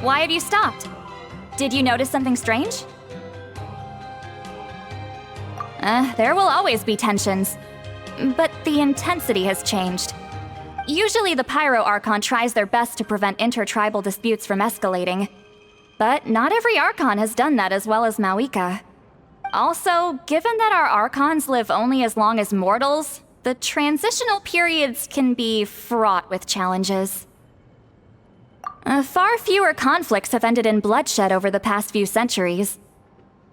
Q: Why have you stopped? Did you notice something strange? There will always be tensions. But the intensity has changed. Usually the Pyro Archon tries their best to prevent intertribal disputes from escalating. But not every Archon has done that as well as Mavuika. Also, given that our Archons live only as long as mortals, the transitional periods can be fraught with challenges. Far fewer conflicts have ended in bloodshed over the past few centuries.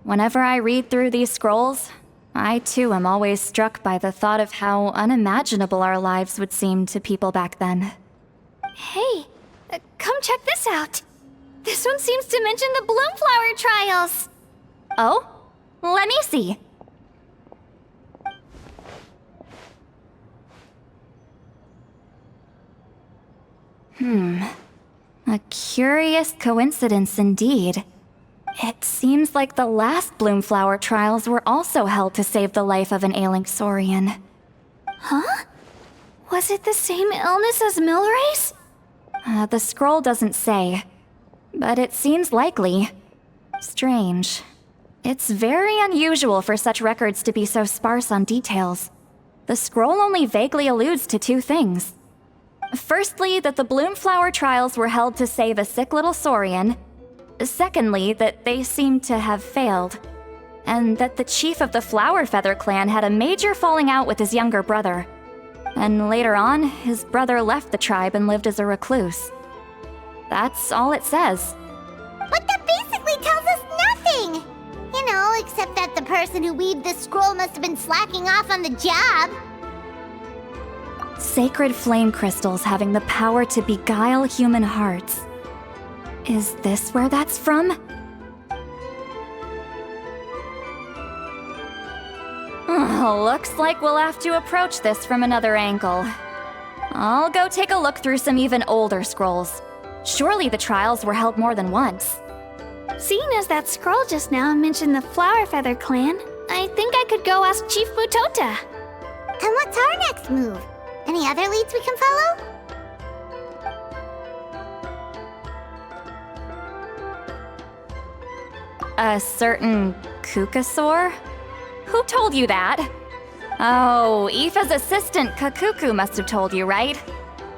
Q: Whenever I read through these scrolls, I too am always struck by the thought of how unimaginable our lives would seem to people back then.
D: Hey, come check this out. This one seems to mention the Bloomflower trials.
Q: Oh? Let me see. A curious coincidence indeed. It seems like the last Bloomflower trials were also held to save the life of an ailing saurian.
D: Huh? Was it the same illness as Milray's?
Q: The scroll doesn't say, but it seems likely. Strange. It's very unusual for such records to be so sparse on details. The scroll only vaguely alludes to two things. Firstly, that the Bloomflower trials were held to save a sick little saurian. Secondly, that they seem to have failed. And that the chief of the Flower Feather clan had a major falling out with his younger brother. And later on, his brother left the tribe and lived as a recluse. That's all it says.
A: But that basically tells us nothing! You know, except that the person who weaved this scroll must have been slacking off on the job.
Q: Sacred flame crystals having the power to beguile human hearts. Is this where that's from? Looks like we'll have to approach this from another angle. I'll go take a look through some even older scrolls. Surely the trials were held more than once.
D: Seeing as that scroll just now mentioned the Flower Feather clan, I think I could go ask Chief Butota.
A: And what's our next move? Any other leads we can follow?
Q: A certain Kukasaur? Who told you that? Oh, Aoife's assistant, Kakuku, must have told you, right?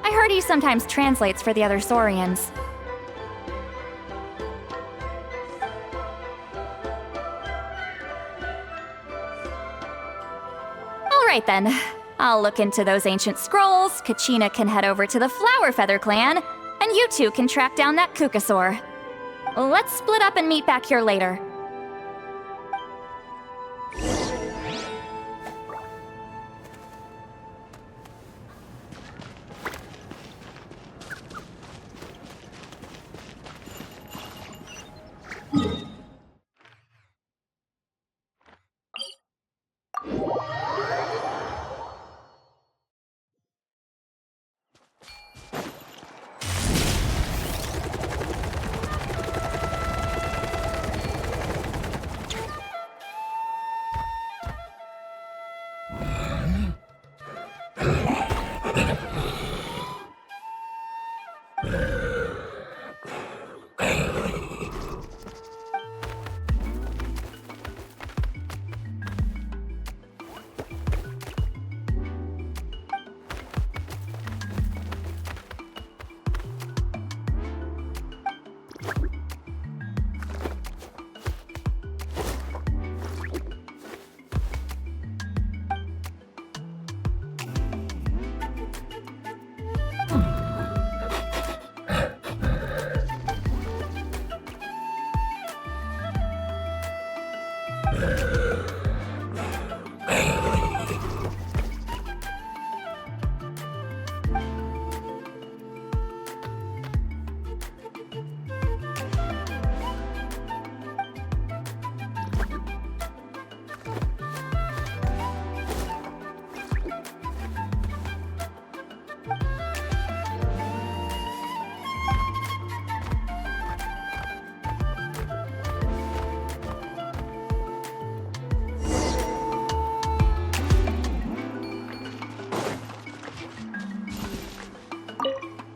Q: I heard he sometimes translates for the other saurians. Alright then. I'll look into those ancient scrolls, Kachina can head over to the Flower Feather clan, and you two can track down that Kukasaur. Let's split up and meet back here later.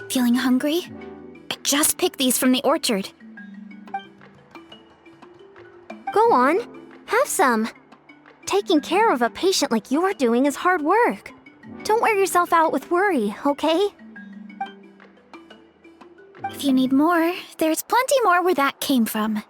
D: Feeling hungry? I just picked these from the orchard.
A: Go on, have some. Taking care of a patient like you're doing is hard work. Don't wear yourself out with worry, okay?
D: If you need more, there's plenty more where that came from.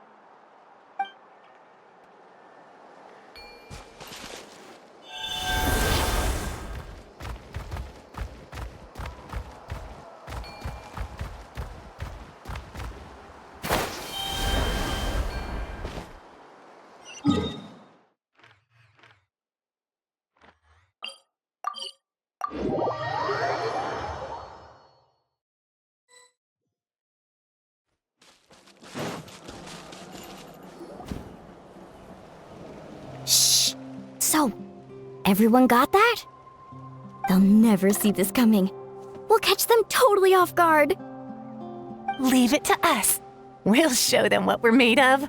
K: So, everyone got that? They'll never see this coming. We'll catch them totally off guard.
R: Leave it to us. We'll show them what we're made of.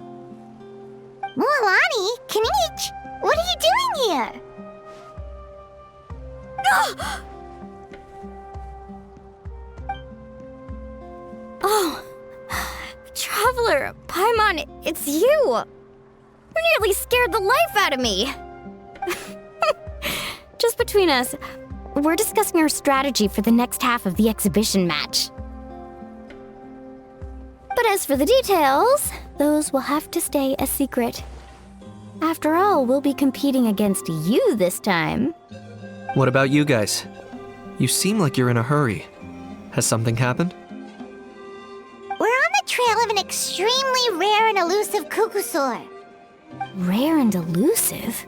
A: Mualani, Kinich, what are you doing here?
K: Oh, Traveler, Paimon, it's you! You nearly scared the life out of me! Just between us, we're discussing our strategy for the next half of the exhibition match. But as for the details, those will have to stay a secret. After all, we'll be competing against you this time.
L: What about you guys? You seem like you're in a hurry. Has something happened?
A: We're on the trail of an extremely rare and elusive cuckoosaur.
K: Rare and elusive?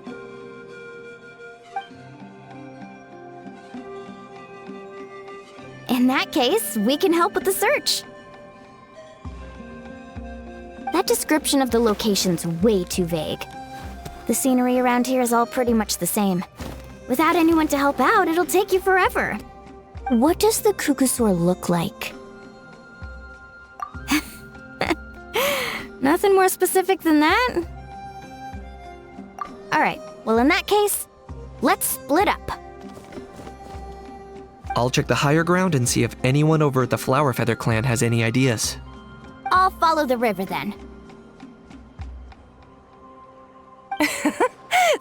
K: In that case, we can help with the search. That description of the location's way too vague. The scenery around here is all pretty much the same. Without anyone to help out, it'll take you forever. What does the cuckoosaur look like? Nothing more specific than that? Alright, well in that case, let's split up.
L: I'll check the higher ground and see if anyone over at the Flowerfeather clan has any ideas.
K: I'll follow the river then.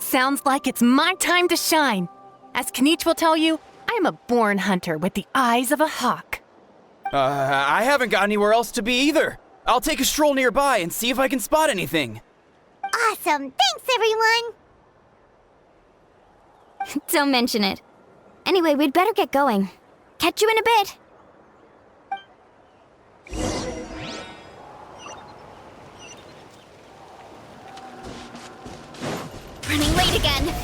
R: Sounds like it's my time to shine. As Kinich will tell you, I'm a born hunter with the eyes of a hawk.
S: I haven't got anywhere else to be either. I'll take a stroll nearby and see if I can spot anything.
A: Awesome, thanks everyone!
K: Don't mention it. Anyway, we'd better get going. Catch you in a bit.
D: Running late again.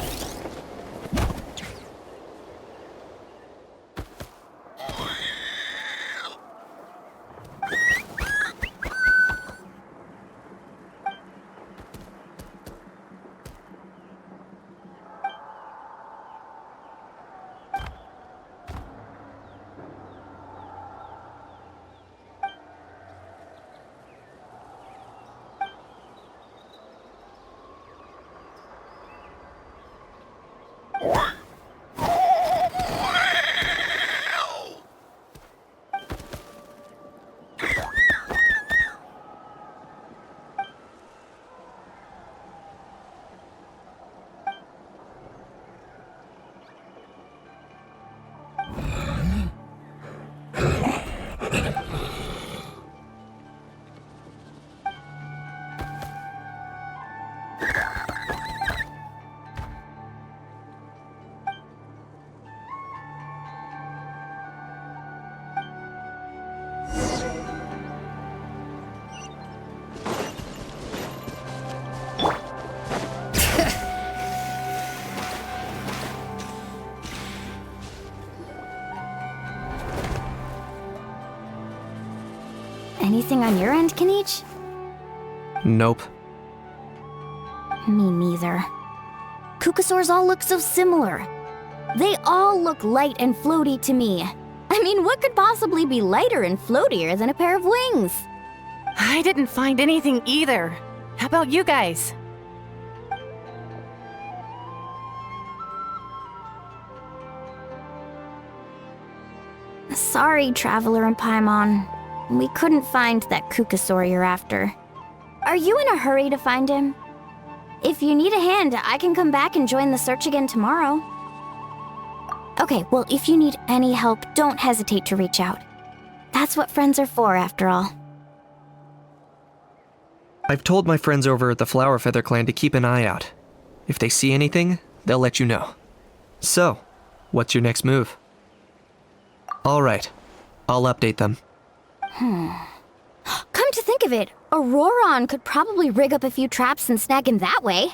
K: Anything on your end, Kinich?
L: Nope.
K: Me neither. Kukasaurs all look so similar. They all look light and floaty to me. I mean, what could possibly be lighter and floatier than a pair of wings?
R: I didn't find anything either. How about you guys?
K: Sorry, Traveler and Paimon. We couldn't find that Kukasaur you're after. Are you in a hurry to find him? If you need a hand, I can come back and join the search again tomorrow. Okay, well, if you need any help, don't hesitate to reach out. That's what friends are for, after all.
L: I've told my friends over at the Flower Feather Clan to keep an eye out. If they see anything, they'll let you know. So, what's your next move? All right, I'll update them.
K: Come to think of it, Ororon could probably rig up a few traps and snag him that way.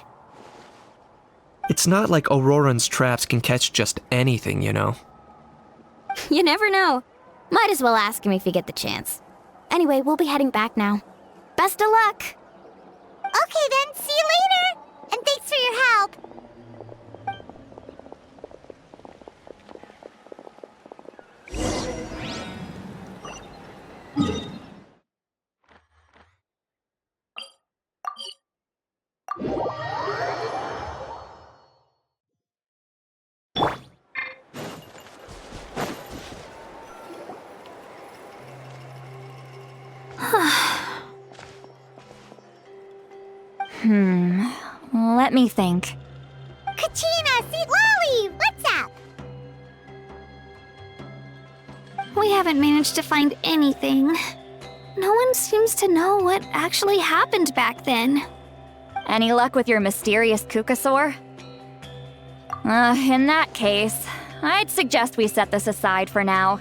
L: It's not like Ororon's traps can catch just anything, you know.
K: You never know. Might as well ask him if you get the chance. Anyway, we'll be heading back now. Best of luck!
A: Okay then, see you later! And thanks for your help!
Q: Let me think.
A: Kachina, Citlali, what's up?
D: We haven't managed to find anything. No one seems to know what actually happened back then.
Q: Any luck with your mysterious Kukasaur? In that case, I'd suggest we set this aside for now.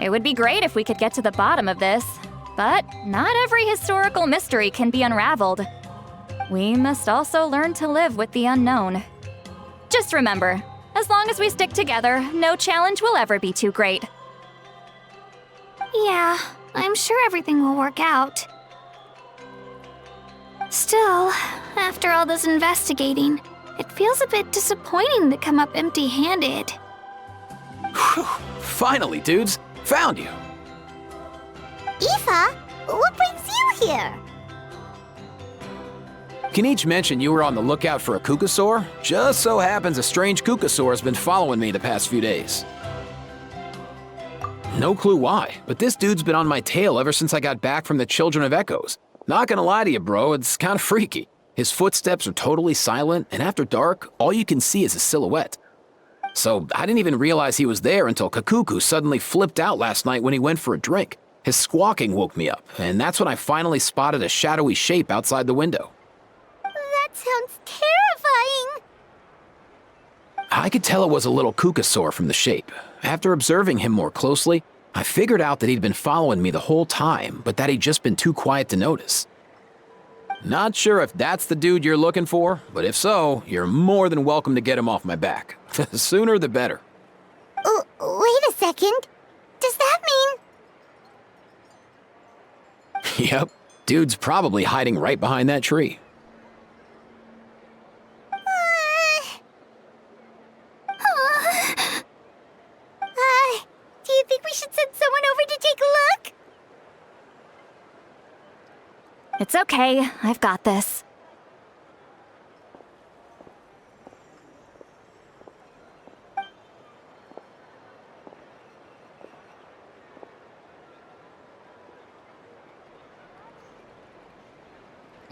Q: It would be great if we could get to the bottom of this, but not every historical mystery can be unraveled. We must also learn to live with the unknown. Just remember, as long as we stick together, no challenge will ever be too great.
D: Yeah, I'm sure everything will work out. Still, after all this investigating, it feels a bit disappointing to come up empty-handed.
C: Finally, dudes. Found you.
A: Aoife, what brings you here?
C: Kinich mentioned you were on the lookout for a Kukasaur. Just so happens a strange Kukasaur has been following me the past few days. No clue why, but this dude's been on my tail ever since I got back from the Children of Echoes. Not gonna lie to you, bro, it's kind of freaky. His footsteps are totally silent, and after dark, all you can see is a silhouette. So I didn't even realize he was there until Kakuku suddenly flipped out last night when he went for a drink. His squawking woke me up, and that's when I finally spotted a shadowy shape outside the window.
A: That sounds terrifying!
C: I could tell it was a little Kukasaur from the shape. After observing him more closely, I figured out that he'd been following me the whole time, but that he'd just been too quiet to notice. Not sure if that's the dude you're looking for, but if so, you're more than welcome to get him off my back. The sooner the better.
A: Wait a second. Does that mean...
C: Yep, dude's probably hiding right behind that tree.
A: Do you think we should send someone over to take a look?
Q: It's okay, I've got this.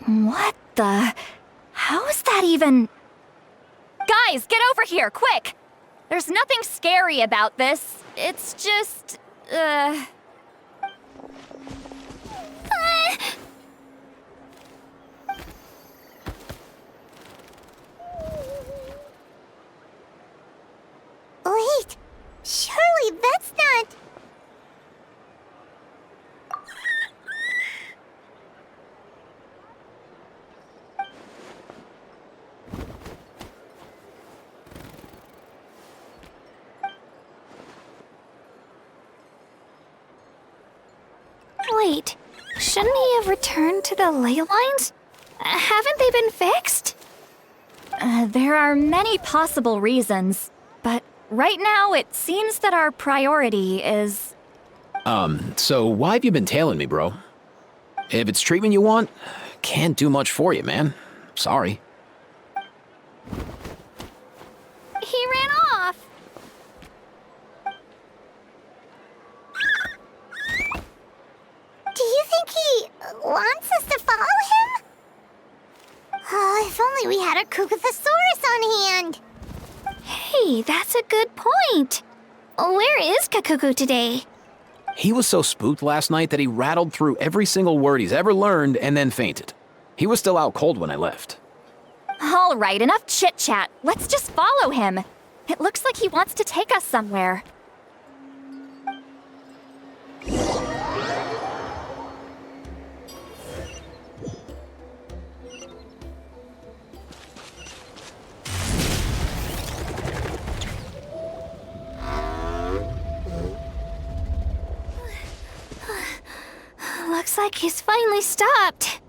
Q: What the? How is that even? Guys, get over here, quick! There's nothing scary about this. It's just,
A: Wait, surely that's not...
D: Wait, shouldn't he have returned to the ley lines? Haven't they been fixed?
Q: There are many possible reasons, but right now it seems that our priority is...
C: So why have you been tailing me, bro? If it's treatment you want, can't do much for you, man. Sorry.
D: He ran off.
A: Do you think he wants us to follow him? Oh, if only we had a Cucuthosaurus on hand.
D: Hey, that's a good point. Where is Kakuku today?
C: He was so spooked last night that he rattled through every single word he's ever learned and then fainted. He was still out cold when I left.
Q: All right, enough chit-chat. Let's just follow him. It looks like he wants to take us somewhere.
D: Looks like he's finally stopped.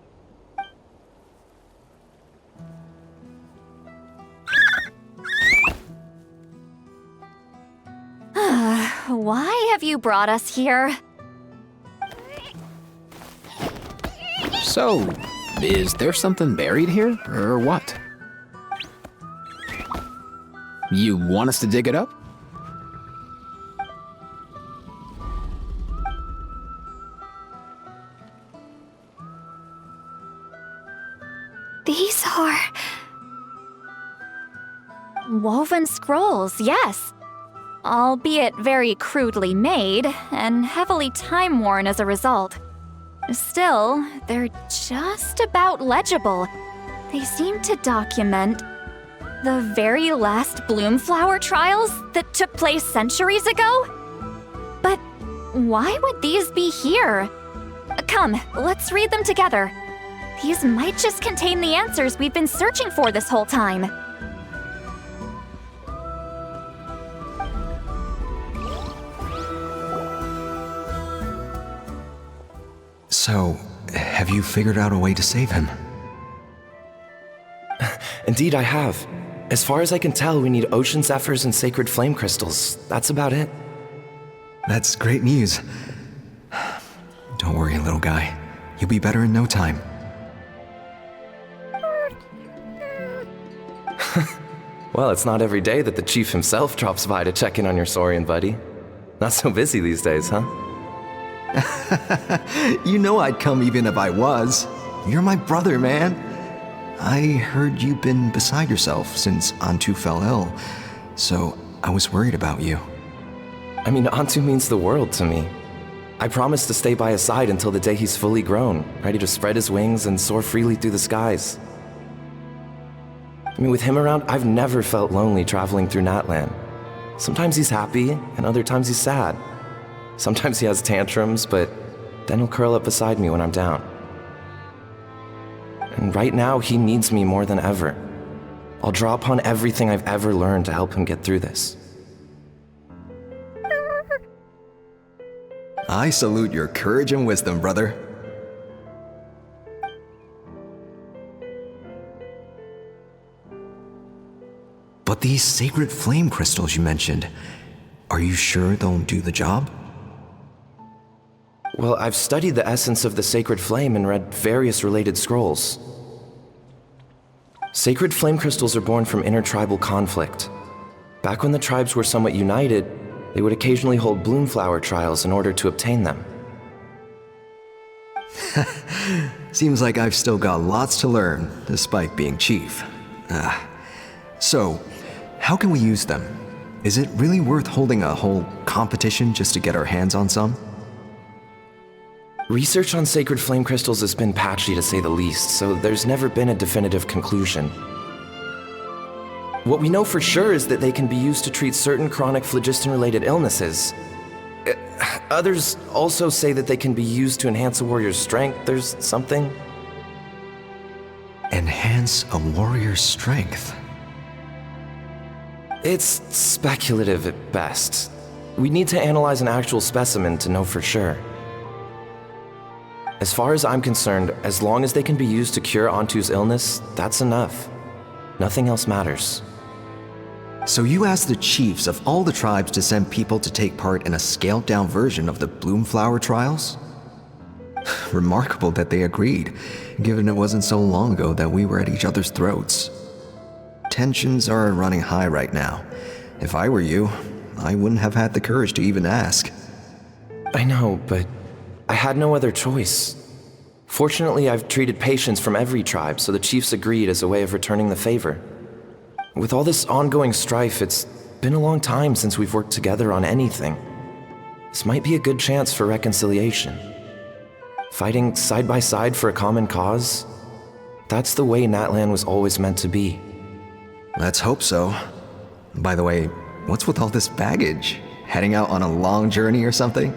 Q: Why have you brought us here?
C: So, is there something buried here, or what? You want us to dig it up?
D: These are...
Q: Woven scrolls, yes. Albeit very crudely made, and heavily time-worn as a result. Still, they're just about legible. They seem to document the very last Bloomflower trials that took place centuries ago? But why would these be here? Come, let's read them together. These might just contain the answers we've been searching for this whole time.
T: So, have you figured out a way to save him?
U: Indeed, I have. As far as I can tell, we need ocean zephyrs and sacred flame crystals. That's about it.
T: That's great news. Don't worry, little guy. You'll be better in no time.
U: Well, it's not every day that the chief himself drops by to check in on your saurian buddy. Not so busy these days, huh?
T: You know I'd come even if I was. You're my brother, man. I heard you've been beside yourself since Antu fell ill, so I was worried about you.
U: I mean, Antu means the world to me. I promised to stay by his side until the day he's fully grown, ready to spread his wings and soar freely through the skies. I mean, with him around, I've never felt lonely traveling through Natlan. Sometimes he's happy, and other times he's sad. Sometimes he has tantrums, but then he'll curl up beside me when I'm down. And right now, he needs me more than ever. I'll draw upon everything I've ever learned to help him get through this.
T: I salute your courage and wisdom, brother. But these sacred flame crystals you mentioned, are you sure they'll do the job?
U: Well, I've studied the essence of the sacred flame and read various related scrolls. Sacred flame crystals are born from intertribal conflict. Back when the tribes were somewhat united, they would occasionally hold bloomflower trials in order to obtain them.
T: Seems like I've still got lots to learn, despite being chief. So, how can we use them? Is it really worth holding a whole competition just to get our hands on some?
U: Research on sacred flame crystals has been patchy to say the least, so there's never been a definitive conclusion. What we know for sure is that they can be used to treat certain chronic phlogiston-related illnesses. Others also say that they can be used to enhance a warrior's strength. There's something.
T: Enhance a warrior's strength?
U: It's speculative at best. We need to analyze an actual specimen to know for sure. As far as I'm concerned, as long as they can be used to cure Antu's illness, that's enough. Nothing else matters.
T: So you asked the chiefs of all the tribes to send people to take part in a scaled-down version of the Bloomflower trials? Remarkable that they agreed, given it wasn't so long ago that we were at each other's throats. Tensions are running high right now. If I were you, I wouldn't have had the courage to even ask.
U: I know, but I had no other choice. Fortunately, I've treated patients from every tribe, so the chiefs agreed as a way of returning the favor. With all this ongoing strife, it's been a long time since we've worked together on anything. This might be a good chance for reconciliation. Fighting side by side for a common cause? That's the way Natlan was always meant to be.
T: Let's hope so. By the way, what's with all this baggage? Heading out on a long journey or something?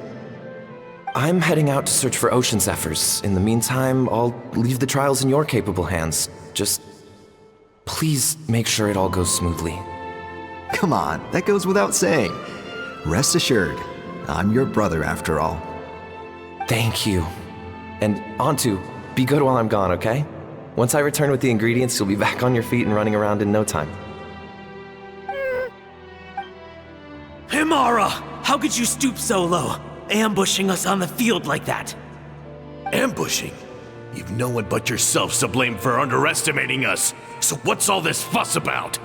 U: I'm heading out to search for ocean zephyrs. In the meantime, I'll leave the trials in your capable hands. Just please make sure it all goes smoothly.
T: Come on, that goes without saying. Rest assured, I'm your brother after all.
U: Thank you. And Antu, be good while I'm gone, okay? Once I return with the ingredients, you'll be back on your feet and running around in no time.
F: Himara! How could you stoop so low, ambushing us on the field like that?
V: Ambushing? You've no one but yourself to blame for underestimating us. So what's all this fuss about?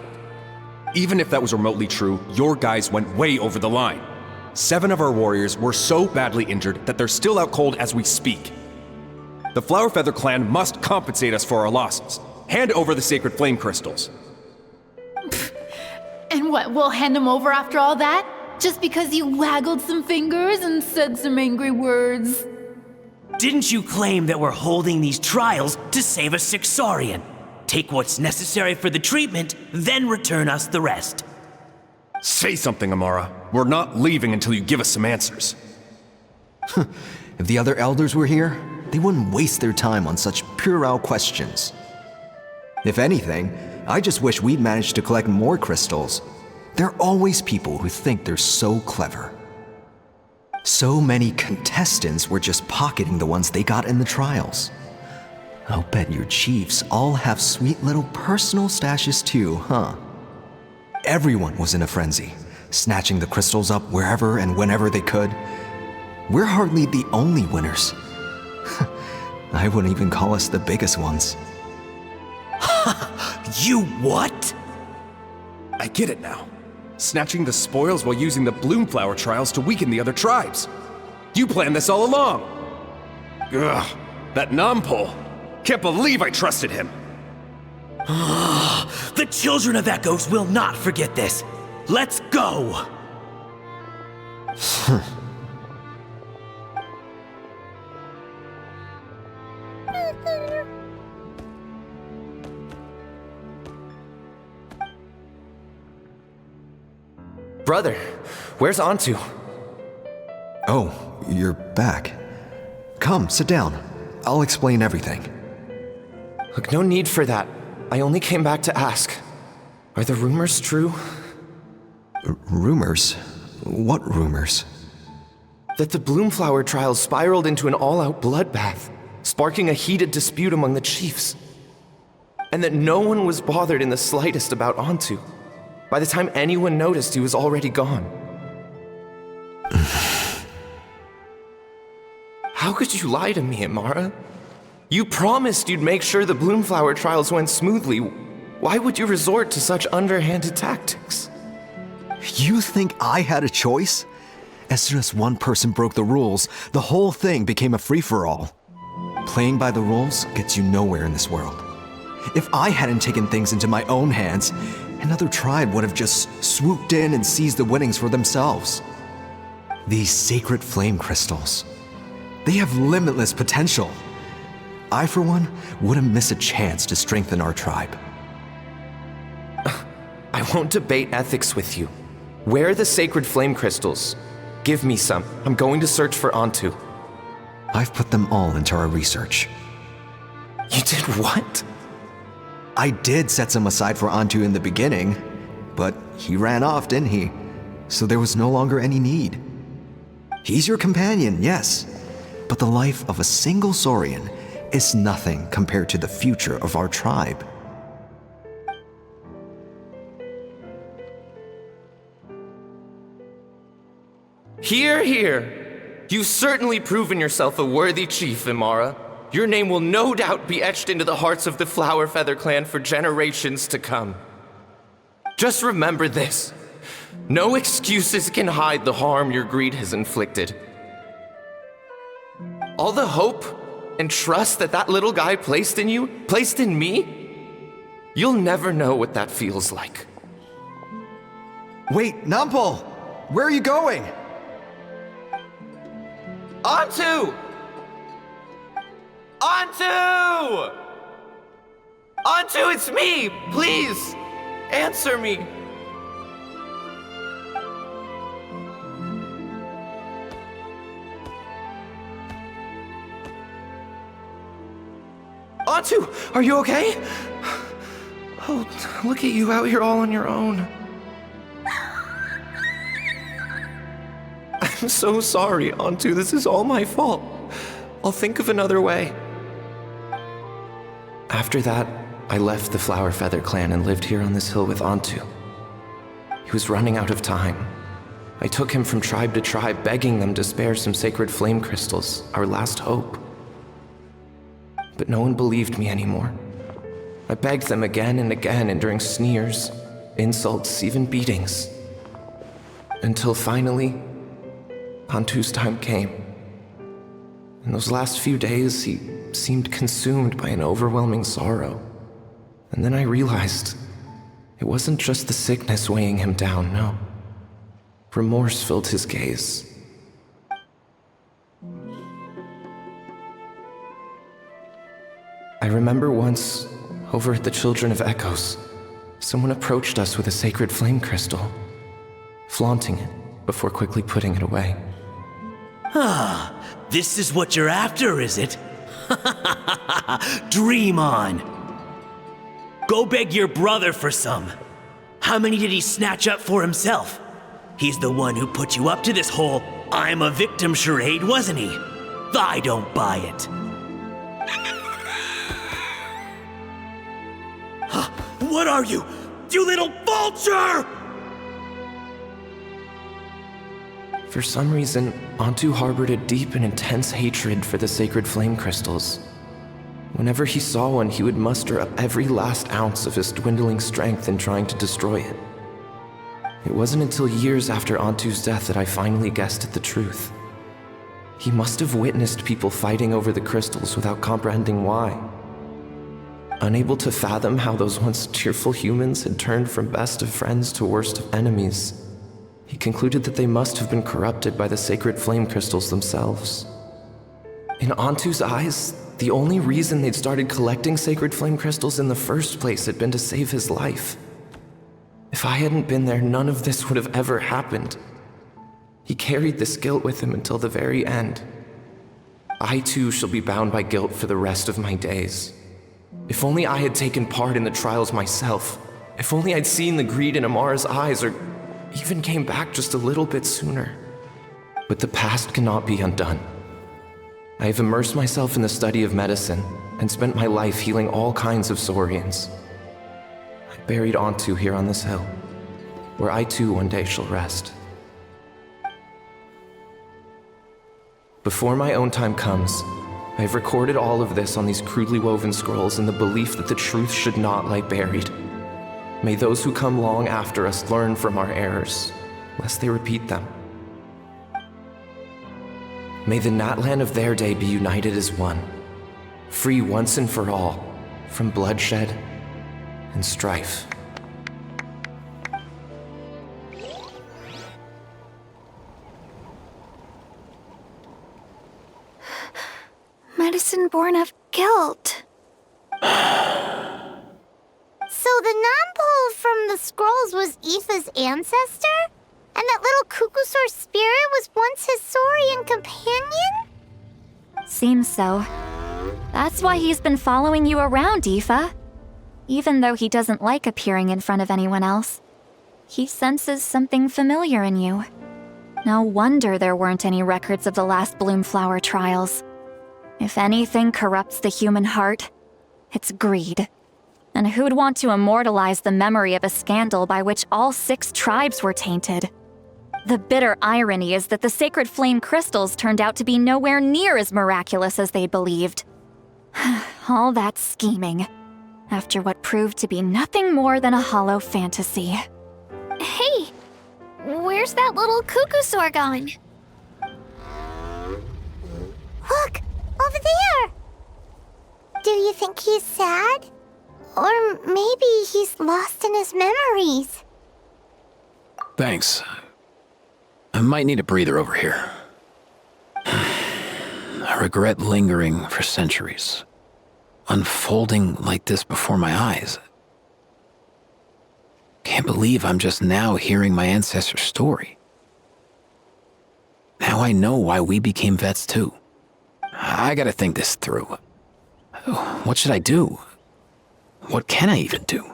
W: Even if that was remotely true, your guys went way over the line. 7 of our warriors were so badly injured that they're still out cold as we speak. The Flowerfeather clan must compensate us for our losses. Hand over the sacred flame crystals.
X: And what, we'll hand them over after all that? Just because you waggled some fingers and said some angry words?
F: Didn't you claim that we're holding these trials to save a sick saurian? Take what's necessary for the treatment, then return us the rest.
W: Say something, Amara. We're not leaving until you give us some answers.
T: If the other elders were here, they wouldn't waste their time on such puerile questions. If anything, I just wish we'd managed to collect more crystals. There are always people who think they're so clever. So many contestants were just pocketing the ones they got in the trials. I'll bet your chiefs all have sweet little personal stashes too, huh? Everyone was in a frenzy, snatching the crystals up wherever and whenever they could. We're hardly the only winners. I wouldn't even call us the biggest ones.
F: You what?
W: I get it now. Snatching the spoils while using the Bloomflower trials to weaken the other tribes. You planned this all along. Ugh, that Nompole. Can't believe I trusted him.
F: The children of Echoes will not forget this. Let's go!
U: Brother, where's Antu?
T: Oh, you're back. Come, sit down. I'll explain everything.
U: Look, no need for that. I only came back to ask. Are the rumors true?
T: Rumors? What rumors?
U: That the Bloomflower trials spiraled into an all-out bloodbath, sparking a heated dispute among the chiefs. And that no one was bothered in the slightest about Antu. By the time anyone noticed, he was already gone. How could you lie to me, Amara? You promised you'd make sure the Bloomflower trials went smoothly. Why would you resort to such underhanded tactics?
T: You think I had a choice? As soon as one person broke the rules, the whole thing became a free-for-all. Playing by the rules gets you nowhere in this world. If I hadn't taken things into my own hands, another tribe would have just swooped in and seized the winnings for themselves. These sacred flame crystals, they have limitless potential. I, for one, wouldn't miss a chance to strengthen our tribe.
U: I won't debate ethics with you. Where are the sacred flame crystals? Give me some. I'm going to search for Antu.
T: I've put them all into our research.
U: You did what?
T: I did set some aside for Antu in the beginning, but he ran off, didn't he? So there was no longer any need. He's your companion, yes, but the life of a single saurian is nothing compared to the future of our tribe.
U: Hear, hear. You've certainly proven yourself a worthy chief, Imara. Your name will no doubt be etched into the hearts of the Flower Feather clan for generations to come. Just remember this. No excuses can hide the harm your greed has inflicted. All the hope and trust that little guy placed in you, placed in me, you'll never know what that feels like.
T: Wait, Numpel! Where are you going?
U: Onto! Onto! Onto, it's me! Please! Answer me! Onto, are you okay? Oh, look at you out here all on your own. I'm so sorry, Onto. This is all my fault. I'll think of another way. After that, I left the Flower Feather clan and lived here on this hill with Onto. He was running out of time. I took him from tribe to tribe, begging them to spare some sacred flame crystals, our last hope. But no one believed me anymore. I begged them again and again, enduring sneers, insults, even beatings. Until finally, Onto's time came. In those last few days, he seemed consumed by an overwhelming sorrow. And then I realized it wasn't just the sickness weighing him down, no. Remorse filled his gaze. I remember once, over at the Children of Echoes, someone approached us with a sacred flame crystal, flaunting it before quickly putting it away.
F: Ah, this is what you're after, is it? Dream on. Go beg your brother for some. How many did he snatch up for himself? He's the one who put you up to this whole I'm a victim charade, wasn't he? I don't buy it. What are you? You little vulture!
U: For some reason, Onto harbored a deep and intense hatred for the sacred flame crystals. Whenever he saw one, he would muster up every last ounce of his dwindling strength in trying to destroy it. It wasn't until years after Onto's death that I finally guessed at the truth. He must have witnessed people fighting over the crystals without comprehending why. Unable to fathom how those once cheerful humans had turned from best of friends to worst of enemies, he concluded that they must have been corrupted by the sacred flame crystals themselves. In Onto's eyes, the only reason they'd started collecting sacred flame crystals in the first place had been to save his life. If I hadn't been there, none of this would have ever happened. He carried this guilt with him until the very end. I too shall be bound by guilt for the rest of my days. If only I had taken part in the trials myself. If only I'd seen the greed in Amara's eyes, or even came back just a little bit sooner. But the past cannot be undone. I have immersed myself in the study of medicine and spent my life healing all kinds of saurians. I buried Onto here on this hill, where I too one day shall rest. Before my own time comes, I have recorded all of this on these crudely woven scrolls in the belief that the truth should not lie buried. May those who come long after us learn from our errors, lest they repeat them. May the Natlan of their day be united as one, free once and for all from bloodshed and strife.
D: Medicine born of guilt.
A: So the non-pole from the scrolls was Aoife's ancestor? And that little Cuckoosaur spirit was once his saurian companion?
Q: Seems so. That's why he's been following you around, Aoife. Even though he doesn't like appearing in front of anyone else, he senses something familiar in you. No wonder there weren't any records of the last Bloomflower trials. If anything corrupts the human heart, it's greed. And who'd want to immortalize the memory of a scandal by which all 6 tribes were tainted? The bitter irony is that the sacred flame crystals turned out to be nowhere near as miraculous as they believed. All that scheming, after what proved to be nothing more than a hollow fantasy.
D: Hey, where's that little cuckoo going?
A: Look, over there! Do you think he's sad? Or maybe he's lost in his memories?
C: Thanks. I might need a breather over here. I regret lingering for centuries, unfolding like this before my eyes. Can't believe I'm just now hearing my ancestor's story. Now I know why we became vets too. I gotta think this through. What should I do? What can I even do?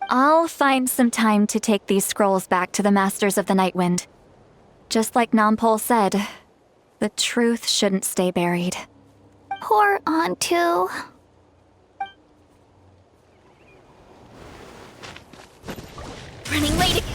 Q: I'll find some time to take these scrolls back to the Masters of the Nightwind. Just like Nampol said, the truth shouldn't stay buried.
D: Poor Antu.
K: Running late again.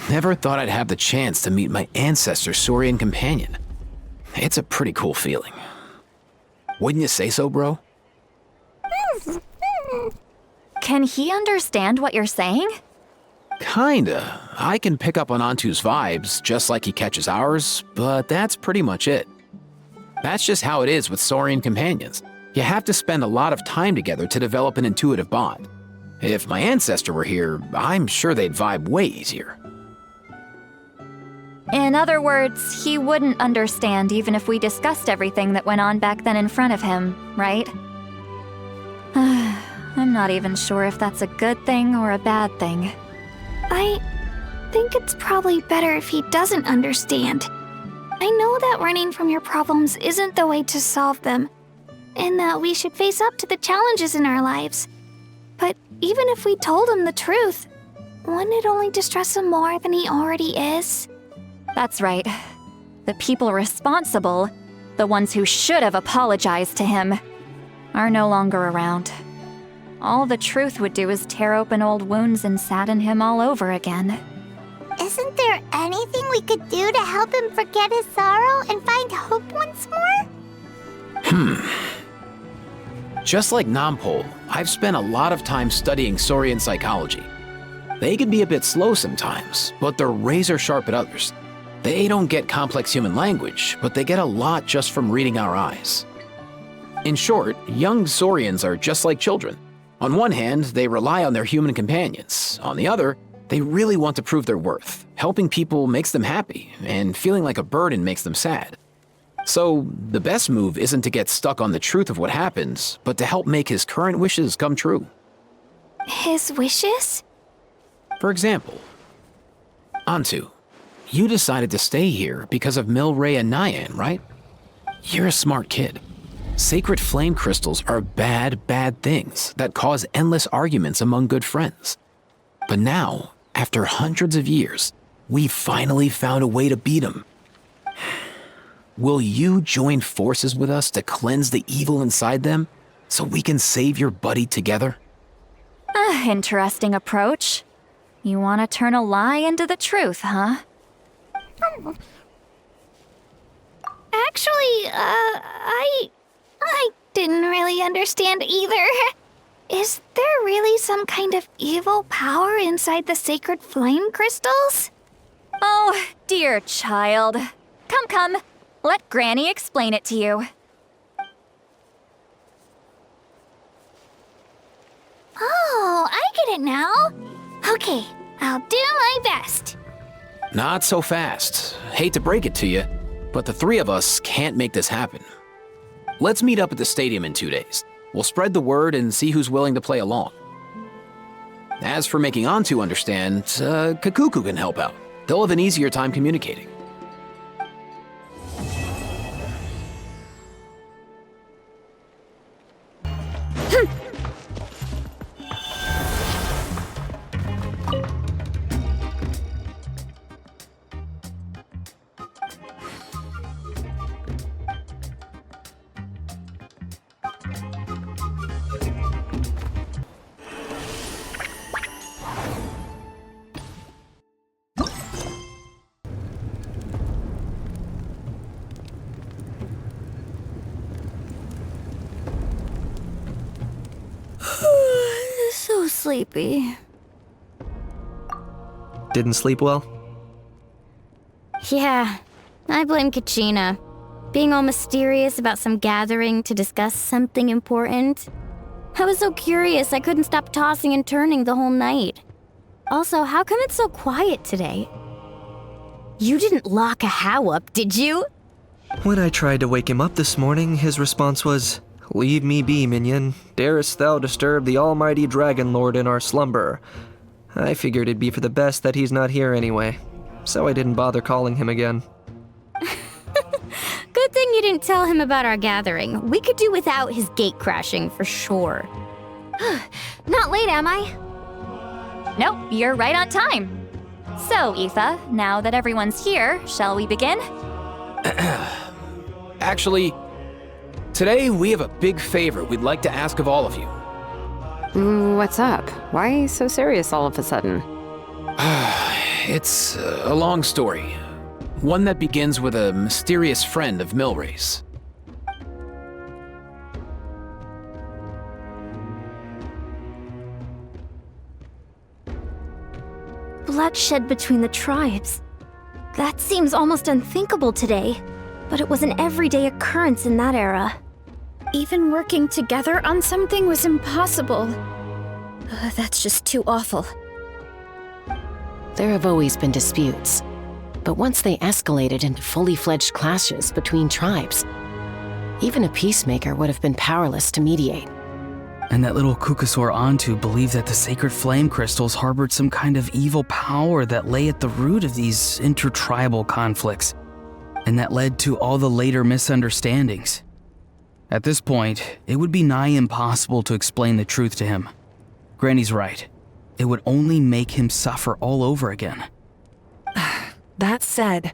C: Never thought I'd have the chance to meet my ancestor's saurian companion. It's a pretty cool feeling. Wouldn't you say so, bro?
Q: Can he understand what you're saying?
C: Kinda. I can pick up on Antu's vibes, just like he catches ours, but that's pretty much it. That's just how it is with saurian companions. You have to spend a lot of time together to develop an intuitive bond. If my ancestor were here, I'm sure they'd vibe way easier.
Q: In other words, he wouldn't understand even if we discussed everything that went on back then in front of him, right? I'm not even sure if that's a good thing or a bad thing.
D: I think it's probably better if he doesn't understand. I know that running from your problems isn't the way to solve them, and that we should face up to the challenges in our lives. But even if we told him the truth, wouldn't it only distress him more than he already is?
Q: That's right. The people responsible, the ones who should have apologized to him, are no longer around. All the truth would do is tear open old wounds and sadden him all over again.
A: Isn't there anything we could do to help him forget his sorrow and find hope once more?
C: Just like Nampol, I've spent a lot of time studying saurian psychology. They can be a bit slow sometimes, but they're razor sharp at others. They don't get complex human language, but they get a lot just from reading our eyes. In short, young saurians are just like children. On one hand, they rely on their human companions. On the other, they really want to prove their worth. Helping people makes them happy, and feeling like a burden makes them sad. So, the best move isn't to get stuck on the truth of what happens, but to help make his current wishes come true.
D: His wishes?
C: For example, Antu, you decided to stay here because of Milray and Nyan, right? You're a smart kid. Sacred flame crystals are bad things that cause endless arguments among good friends. But now, after hundreds of years, we finally found a way to beat them. Will you join forces with us to cleanse the evil inside them so we can save your buddy together?
Q: Interesting approach. You want to turn a lie into the truth, huh?
D: Actually, I didn't really understand either. Is there really some kind of evil power inside the sacred flame crystals?
Q: Oh, dear child. Come. Let Granny explain it to you.
D: Oh, I get it now. Okay, I'll do my best.
C: Not so fast. Hate to break it to you, but the three of us can't make this happen. Let's meet up at the stadium in 2 days. We'll spread the word and see who's willing to play along. As for making Antu understand, Kakuku can help out. They'll have an easier time communicating.
D: So sleepy.
L: Didn't sleep well?
K: Yeah, I blame Kachina. Being all mysterious about some gathering to discuss something important. I was so curious I couldn't stop tossing and turning the whole night. Also, how come it's so quiet today? You didn't lock a How up, did you?
L: When I tried to wake him up this morning, his response was, "Leave me be, minion. Darest thou disturb the almighty Dragon Lord in our slumber?" I figured it'd be for the best that he's not here anyway, so I didn't bother calling him again.
K: Good thing you didn't tell him about our gathering. We could do without his gate crashing for sure.
Q: Not late, am I? Nope, you're right on time. So, Aoife, now that everyone's here, shall we begin?
C: Actually, today we have a big favor we'd like to ask of all of you.
P: What's up? Why so serious all of a sudden?
C: It's a long story. One that begins with a mysterious friend of Milray's.
K: Bloodshed between the tribes. That seems almost unthinkable today, but it was an everyday occurrence in that era.
D: Even working together on something was impossible. That's just too awful.
N: There have always been disputes, but once they escalated into fully fledged clashes between tribes, even a peacemaker would have been powerless to mediate.
M: And that little Kukusor Antu believed that the sacred flame crystals harbored some kind of evil power that lay at the root of these intertribal conflicts, and that led to all the later misunderstandings. At this point, it would be nigh impossible to explain the truth to him. Granny's right. It would only make him suffer all over again.
E: That said,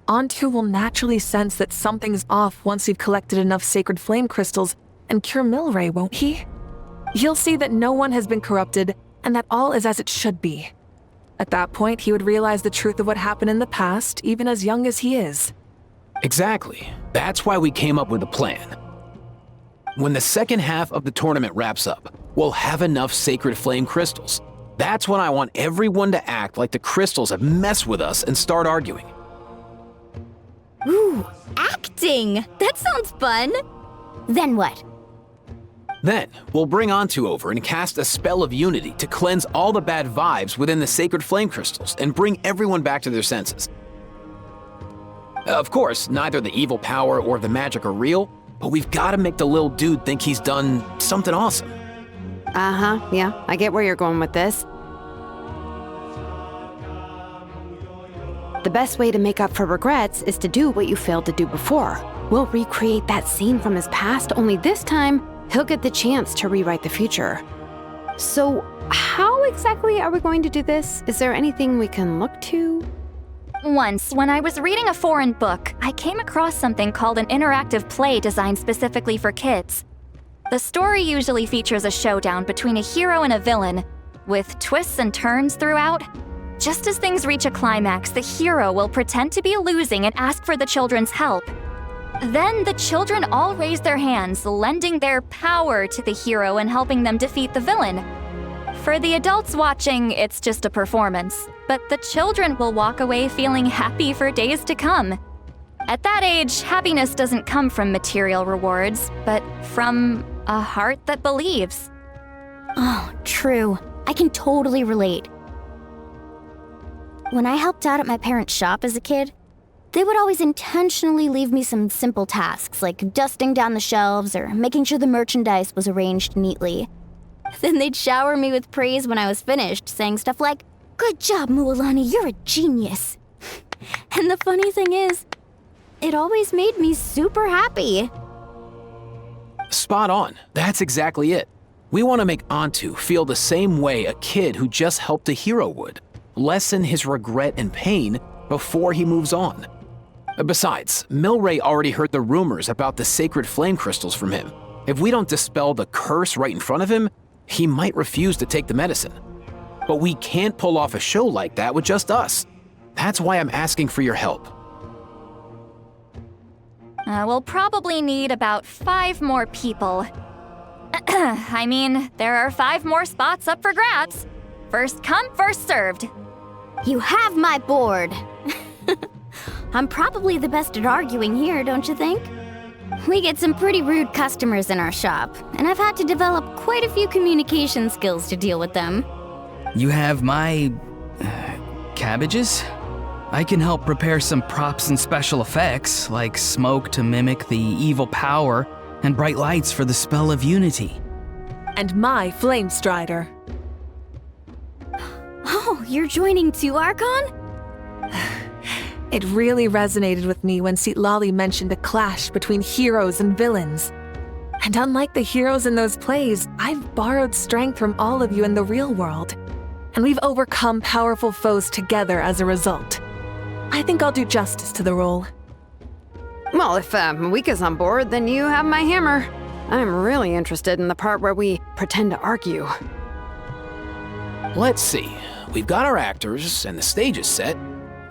E: Antu will naturally sense that something's off once we've collected enough sacred flame crystals and cure Milray, won't he? He'll see that no one has been corrupted and that all is as it should be. At that point, he would realize the truth of what happened in the past, even as young as he is.
C: Exactly. That's why we came up with a plan. When the second half of the tournament wraps up, we'll have enough sacred flame crystals. That's when I want everyone to act like the crystals have messed with us and start arguing.
K: Ooh, acting! That sounds fun! Then what?
C: Then, we'll bring Antu over and cast a spell of unity to cleanse all the bad vibes within the sacred flame crystals and bring everyone back to their senses. Of course, neither the evil power or the magic are real, but we've got to make the little dude think he's done something awesome.
P: Uh-huh, yeah, I get where you're going with this. The best way to make up for regrets is to do what you failed to do before. We'll recreate that scene from his past, only this time, he'll get the chance to rewrite the future. So, how exactly are we going to do this? Is there anything we can look to?
Q: Once, when I was reading a foreign book, I came across something called an interactive play designed specifically for kids. The story usually features a showdown between a hero and a villain, with twists and turns throughout. Just as things reach a climax, the hero will pretend to be losing and ask for the children's help. Then the children all raise their hands, lending their power to the hero and helping them defeat the villain. For the adults watching, it's just a performance, but the children will walk away feeling happy for days to come. At that age, happiness doesn't come from material rewards, but from a heart that believes.
K: Oh, true. I can totally relate. When I helped out at my parents' shop as a kid, they would always intentionally leave me some simple tasks like dusting down the shelves or making sure the merchandise was arranged neatly. Then they'd shower me with praise when I was finished, saying stuff like, "Good job, Mualani, you're a genius." And the funny thing is, it always made me super happy.
C: Spot on. That's exactly it. We want to make Antu feel the same way a kid who just helped a hero would. Lessen his regret and pain before he moves on. Besides, Milray already heard the rumors about the sacred flame crystals from him. If we don't dispel the curse right in front of him, he might refuse to take the medicine. But we can't pull off a show like that with just us. That's why I'm asking for your help.
Q: We'll probably need about 5 more people. I mean, there are 5 more spots up for grabs. First come, first served.
K: You have my board. I'm probably the best at arguing here, don't you think? We get some pretty rude customers in our shop, and I've had to develop quite a few communication skills to deal with them.
M: You have my... cabbages? I can help prepare some props and special effects, like smoke to mimic the evil power, and bright lights for the spell of unity.
E: And my flame strider.
K: Oh, you're joining too, Archon?
E: It really resonated with me when Citlali mentioned a clash between heroes and villains. And unlike the heroes in those plays, I've borrowed strength from all of you in the real world. And we've overcome powerful foes together as a result. I think I'll do justice to the role.
P: Well, if Mavuika's on board, then you have my hammer. I'm really interested in the part where we pretend to argue.
C: Let's see. We've got our actors and the stage is set.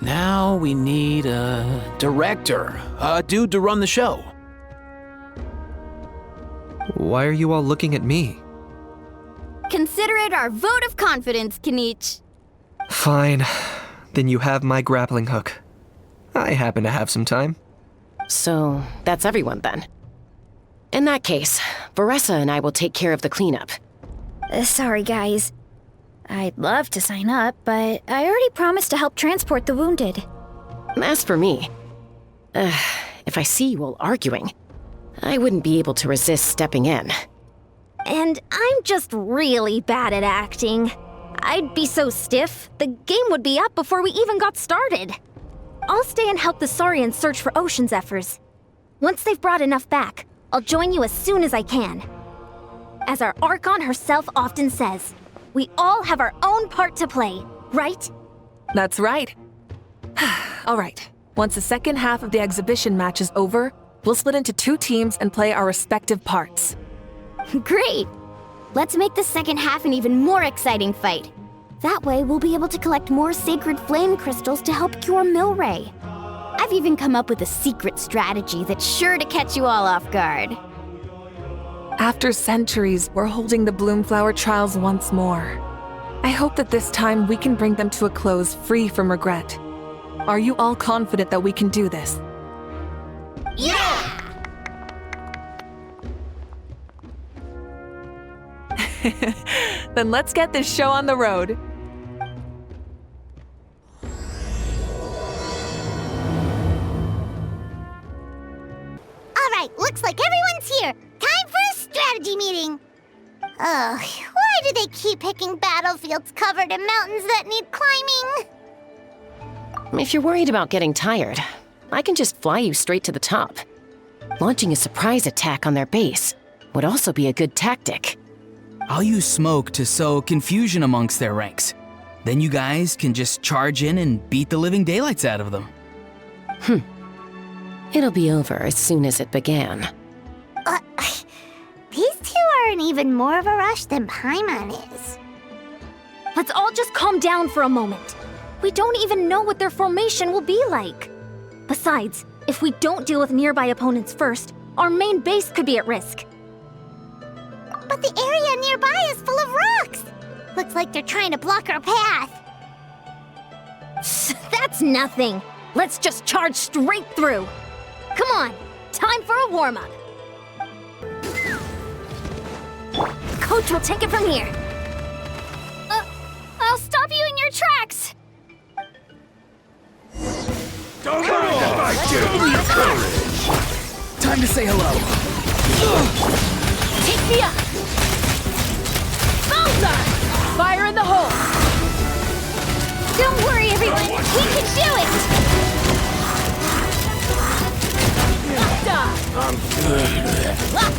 C: Now we need a director, a dude to run the show.
L: Why are you all looking at me?
K: Consider it our vote of confidence, Kinich.
L: Fine. Then you have my grappling hook. I happen to have some time.
N: So, that's everyone then. In that case, Vanesa and I will take care of the cleanup.
A: Sorry, guys. I'd love to sign up, but I already promised to help transport the wounded.
N: As for me, if I see you all arguing, I wouldn't be able to resist stepping in.
A: And I'm just really bad at acting. I'd be so stiff, the game would be up before we even got started. I'll stay and help the saurians search for ocean zephyrs. Once they've brought enough back, I'll join you as soon as I can. As our Archon herself often says,
D: We all have our own part to play, right?
E: That's right. All right. Once the second half of the exhibition match is over, we'll split into 2 teams and play our respective parts.
K: Great! Let's make the second half an even more exciting fight. That way, we'll be able to collect more sacred flame crystals to help cure Milray. I've even come up with a secret strategy that's sure to catch you all off guard.
E: After centuries, we're holding the Bloomflower trials once more. I hope that this time we can bring them to a close free from regret. Are you all confident that we can do this?
A: Yeah!
E: Then let's get this show on the road.
A: Alright, looks like everyone's here. Time for a strategy meeting. Ugh, why do they keep picking battlefields covered in mountains that need climbing?
N: If you're worried about getting tired, I can just fly you straight to the top. Launching a surprise attack on their base would also be a good tactic.
M: I'll use smoke to sow confusion amongst their ranks. Then you guys can just charge in and beat the living daylights out of them.
N: It'll be over as soon as it began.
A: These two are in even more of a rush than Paimon is.
D: Let's all just calm down for a moment. We don't even know what their formation will be like. Besides, if we don't deal with nearby opponents first, our main base could be at risk.
A: But the area nearby is full of rocks. Looks like they're trying to block our path.
D: That's nothing. Let's just charge straight through. Come on, time for a warm-up. Coach will take it from here. I'll stop you in your tracks.
V: Don't mind if I give you courage!
M: Time to say hello.
R: Take me up! Bullseye! Fire in the hole!
D: Don't worry, everyone. We can do it!
V: I'm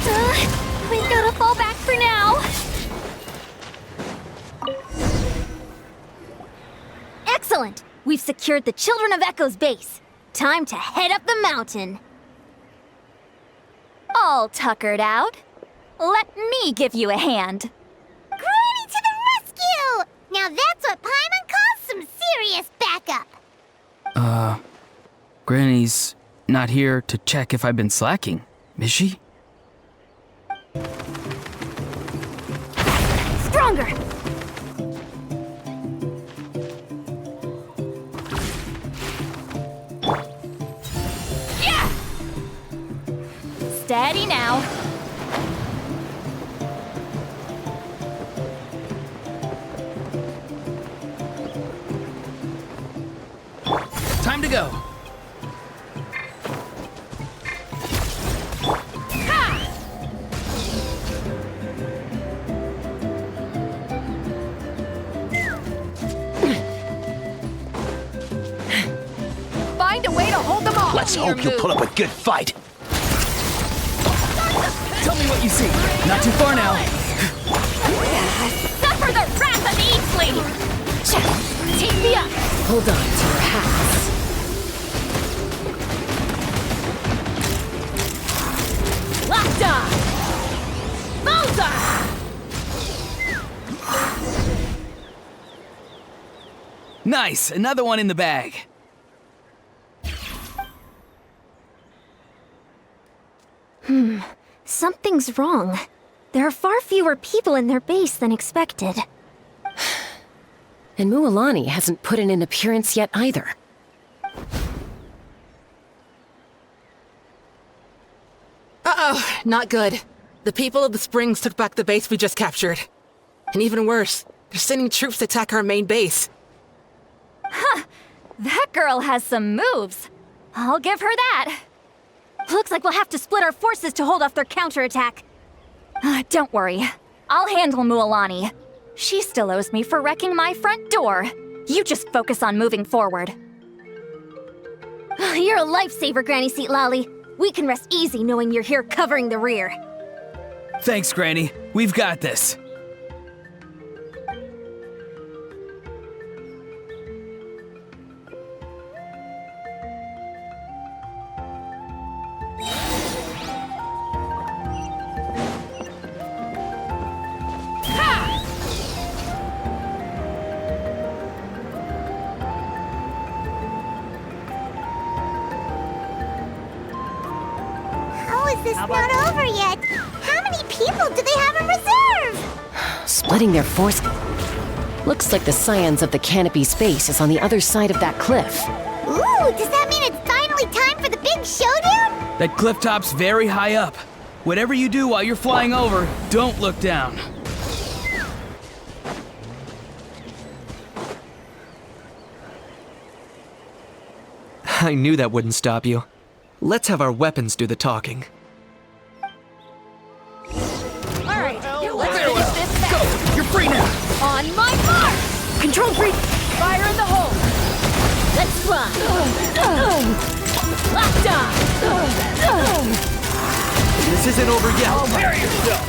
V: good.
D: We gotta fall back for now. Excellent! We've secured the Children of Echo's base. Time to head up the mountain. All tuckered out. Let me give you a hand.
A: Granny to the rescue! Now that's what Paimon calls some serious backup.
M: Granny's not here to check if I've been slacking, is she?
D: Stronger! Yeah! Steady now.
M: Time to go.
R: Find a way to hold them off.
V: Let's hope you'll put up a good fight.
M: Tell me what you see. Not too far now.
D: Suffer the wrath of Easley! Take me up!
N: Hold on to your hats.
R: Locked on! Bullseye!
M: Nice, another one in the bag.
D: Something's wrong. There are far fewer people in their base than expected.
N: And Mualani hasn't put in an appearance yet either.
B: Uh-oh, not good. The people of the Springs took back the base we just captured. And even worse, they're sending troops to attack our main base.
D: Huh! That girl has some moves. I'll give her that. Looks like we'll have to split our forces to hold off their counterattack. Don't worry. I'll handle Mualani. She still owes me for wrecking my front door. You just focus on moving forward. You're a lifesaver, Granny Citlali. We can rest easy knowing you're here covering the rear.
M: Thanks, Granny. We've got this.
A: this not over yet? How many people do they have in reserve?
N: Splitting their force. Looks like the scions of the canopy space is on the other side of that cliff.
A: Ooh, does that mean it's finally time for the big showdown?
M: That cliff top's very high up. Whatever you do while you're flying over, don't look down.
L: I knew that wouldn't stop you. Let's have our weapons do the talking.
O: Alright, let's finish this fast.
W: Go! You're free now!
O: On my mark! Control freak! Fire in the hole! Let's fly! Locked on!
L: This isn't over yet.
W: Prepare yourself!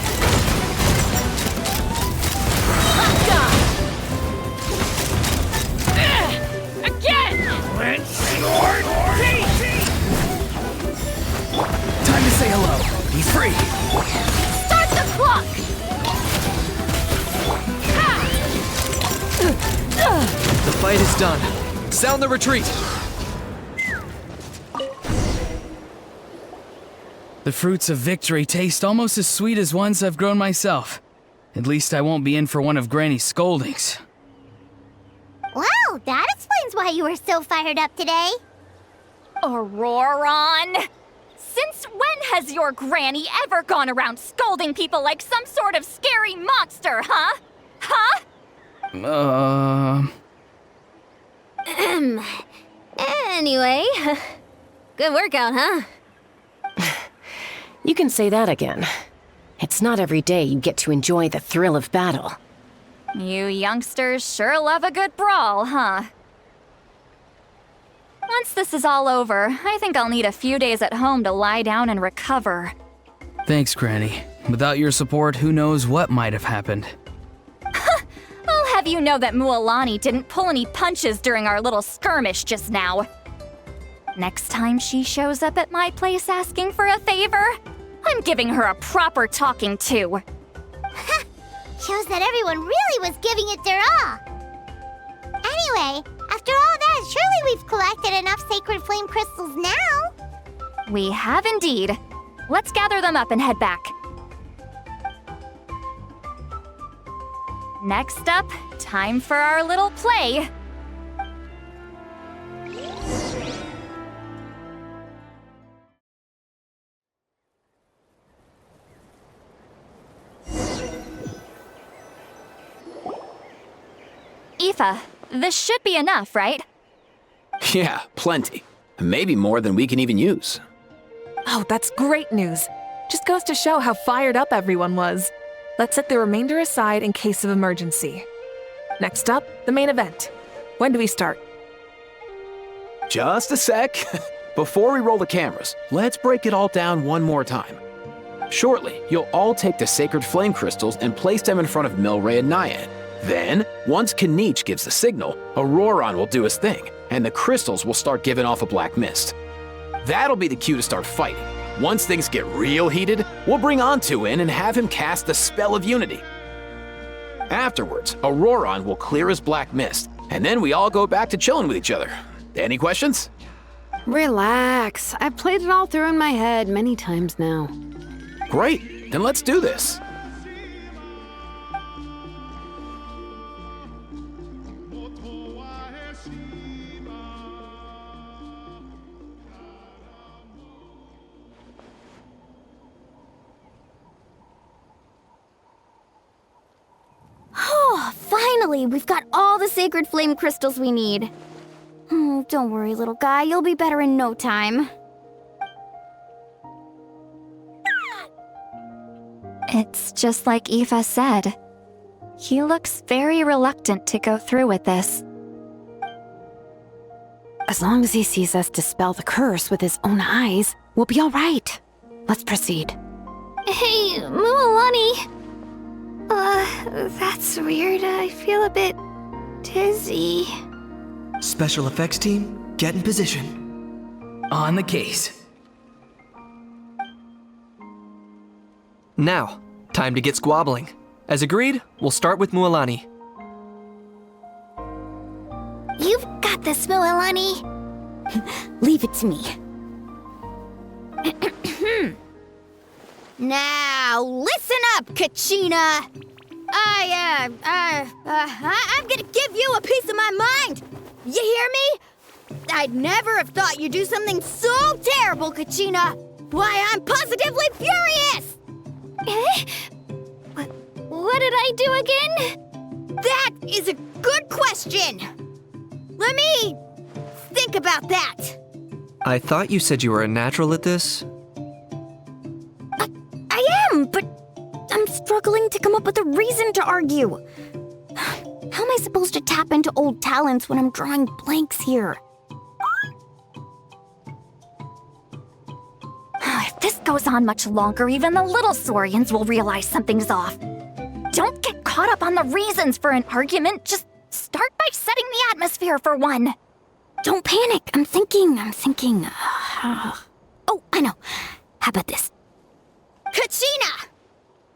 O: Locked on! Again!
W: Let's sword! Time to say hello. He's free.
O: Start the clock!
L: The fight is done. Sound the retreat.
M: The fruits of victory taste almost as sweet as ones I've grown myself. At least I won't be in for one of Granny's scoldings.
A: Wow, that explains why you were so fired up today.
Q: Ororon! Since when has your granny ever gone around scolding people like some sort of scary monster, huh? Huh?
K: Anyway, good workout, huh?
N: You can say that again. It's not every day you get to enjoy the thrill of battle.
Q: You youngsters sure love a good brawl, huh? Once this is all over, I think I'll need a few days at home to lie down and recover.
M: Thanks, Granny. Without your support, who knows what might have happened.
Q: I'll have you know that Mualani didn't pull any punches during our little skirmish just now. Next time she shows up at my place asking for a favor, I'm giving her a proper talking to.
A: Shows that everyone really was giving it their all. Anyway, after all that, surely we've collected enough sacred flame crystals now.
Q: We have indeed. Let's gather them up and head back. Next up, time for our little play. Aoife, this should be enough, right?
C: Yeah, plenty. Maybe more than we can even use.
E: Oh, that's great news. Just goes to show how fired up everyone was. Let's set the remainder aside in case of emergency. Next up, the main event. When do we start?
C: Just a sec. Before we roll the cameras, let's break it all down one more time. Shortly, you'll all take the sacred flame crystals and place them in front of Milray and Naiad. Then, once Kinich gives the signal, Ororon will do his thing, and the crystals will start giving off a black mist. That'll be the cue to start fighting. Once things get real heated, we'll bring Antu in and have him cast the spell of unity. Afterwards, Ororon will clear his black mist, and then we all go back to chilling with each other. Any questions?
P: Relax. I've played it all through in my head many times now.
C: Great, then let's do this.
K: Oh, finally! We've got all the sacred flame crystals we need. Oh, don't worry, little guy. You'll be better in no time.
Q: It's just like Aoife said. He looks very reluctant to go through with this.
P: As long as he sees us dispel the curse with his own eyes, we'll be all right. Let's proceed.
D: Hey, Mualani. That's weird. I feel a bit dizzy.
L: Special effects team, get in position.
M: On the case.
L: Now, time to get squabbling. As agreed, we'll start with Mualani.
K: You've got this, Mualani. Leave it to me. Now, listen up, Kachina! I'm gonna give you a piece of my mind! You hear me? I'd never have thought you'd do something so terrible, Kachina! Why, I'm positively furious!
D: What did I do again?
K: That is a good question! Let me think about that.
L: I thought you said you were a natural at this.
K: I am, but I'm struggling to come up with a reason to argue. How am I supposed to tap into old talents when I'm drawing blanks here?
Q: If this goes on much longer, even the little saurians will realize something's off. Don't get caught up on the reasons for an argument. Just start by setting the atmosphere for one.
K: Don't panic. I'm thinking. Oh, I know. How about this? Kachina!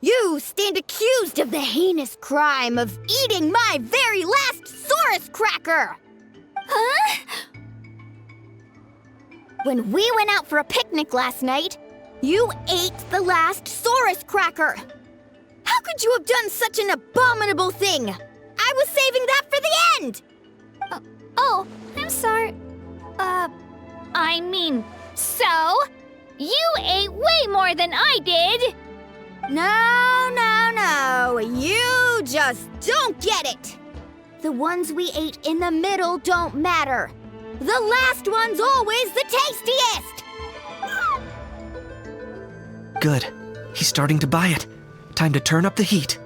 K: You stand accused of the heinous crime of eating my very last Saurus cracker!
D: Huh?
K: When we went out for a picnic last night, you ate the last Saurus cracker! How could you have done such an abominable thing? I was saving that for the end!
D: Oh, I'm sorry. I mean, so? You ate way more than I did!
K: No. You just don't get it! The ones we ate in the middle don't matter. The last one's always the tastiest!
L: Good. He's starting to buy it. Time to turn up the heat.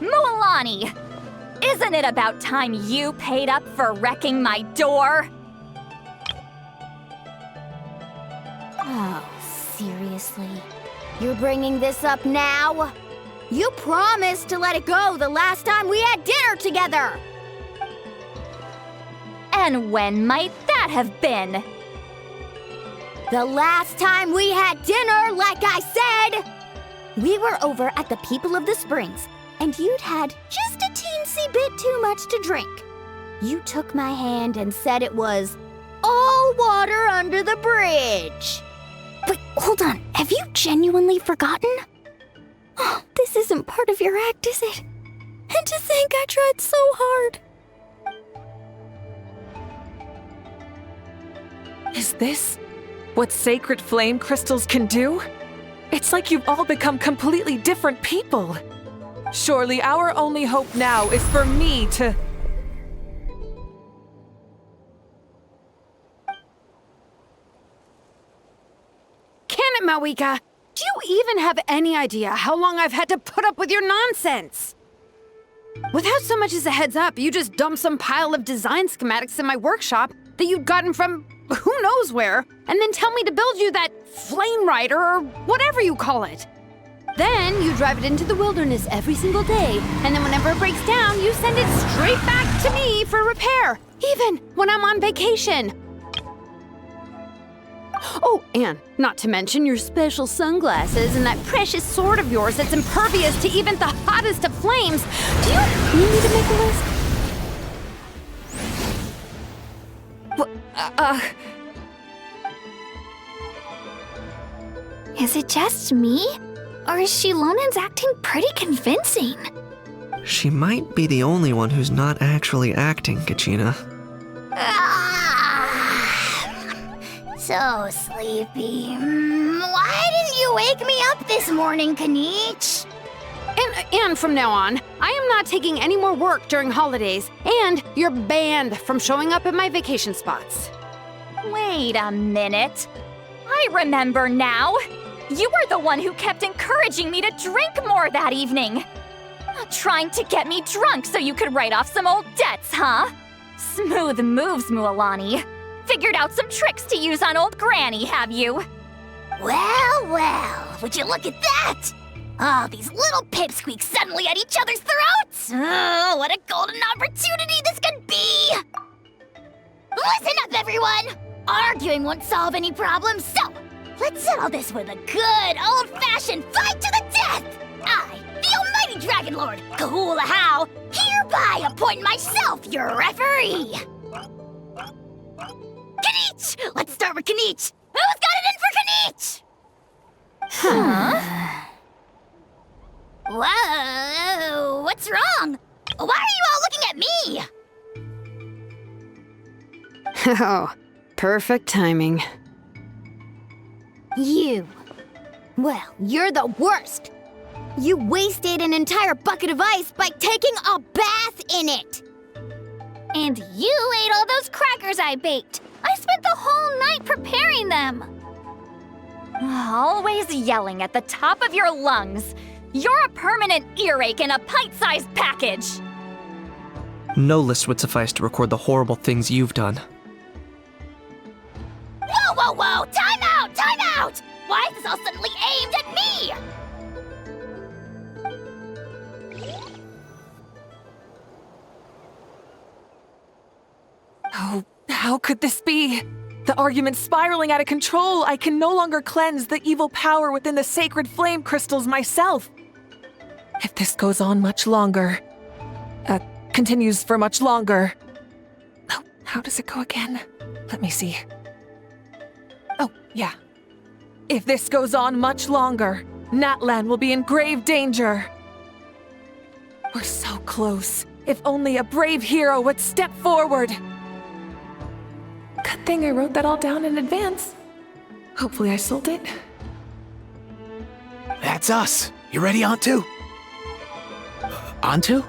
Q: Mualani! Isn't it about time you paid up for wrecking my door?
K: Oh, seriously? You're bringing this up now? You promised to let it go the last time we had dinner together!
Q: And when might that have been?
K: The last time we had dinner, like I said! We were over at the People of the Springs, and you'd had just a teensy bit too much to drink. You took my hand and said it was all water under the bridge. But hold on, have you genuinely forgotten? Oh, this isn't part of your act, is it? And to think I tried so hard.
E: Is this what sacred flame crystals can do? It's like you've all become completely different people. Surely our only hope now is for me to...
P: Can it, Mavuika? Do you even have any idea how long I've had to put up with your nonsense? Without so much as a heads up, you just dumped some pile of design schematics in my workshop that you'd gotten from who knows where, and then tell me to build you that flame rider or whatever you call it. Then you drive it into the wilderness every single day, and then whenever it breaks down, you send it straight back to me for repair, even when I'm on vacation. Oh, and not to mention your special sunglasses and that precious sword of yours that's impervious to even the hottest of flames. Do you need me to make a list?
D: Is it just me? Or is Xilonen's acting pretty convincing?
L: She might be the only one who's not actually acting, Kachina.
A: So sleepy. Why didn't you wake me up this morning, Kinich?
P: And from now on, I am not taking any more work during holidays, and you're banned from showing up at my vacation spots.
Q: Wait a minute. I remember now. You were the one who kept encouraging me to drink more that evening. Trying to get me drunk so you could write off some old debts, huh? Smooth moves, Mualani. Figured out some tricks to use on old Granny, have you?
A: Well, would you look at that? Oh, these little pipsqueaks suddenly at each other's throats! Oh, what a golden opportunity this could be! Listen up, everyone! Arguing won't solve any problems, so let's settle this with a good, old-fashioned fight to the death! I, the almighty Dragon Lord, Kahula How, hereby appoint myself your referee! Kinich! Let's start with Kinich! Who's got it in for Kinich?
O: Kinich! Huh? Whoa, what's wrong? Why are you all looking at me?
P: Oh, perfect timing.
K: You. Well, you're the worst. You wasted an entire bucket of ice by taking a bath in it.
D: And you ate all those crackers I baked. I spent the whole night preparing them.
Q: Always yelling at the top of your lungs. You're a permanent earache in a pint-sized package.
L: No list would suffice to record the horrible things you've done.
O: Whoa, whoa, whoa! Time out! Time out! Why is this all suddenly aimed at me?
E: Oh, how could this be? The argument's spiraling out of control. I can no longer cleanse the evil power within the sacred flame crystals myself. If this goes on much longer, continues for much longer. Oh, how does it go again? Let me see. Oh, yeah. If this goes on much longer, Natlan will be in grave danger. We're so close. If only a brave hero would step forward. Good thing I wrote that all down in advance. Hopefully I sold it.
C: That's us. You ready, Antu? Antu?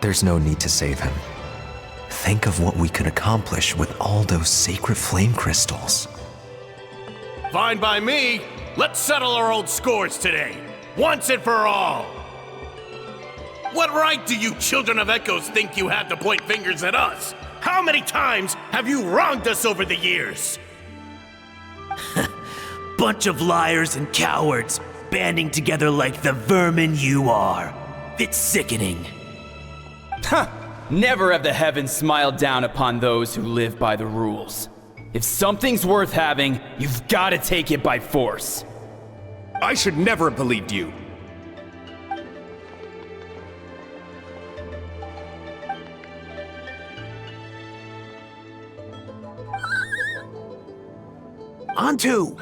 T: There's no need to save him. Think of what we could accomplish with all those sacred flame crystals.
V: Fine by me. Let's settle our old scores today, once and for all. What right do you children of Echoes think you have to point fingers at us? How many times have you wronged us over the years?
F: Bunch of liars and cowards, banding together like the vermin you are. It's sickening.
S: Huh! Never have the heavens smiled down upon those who live by the rules. If something's worth having, you've got to take it by force.
W: I should never have believed you.
C: Antu!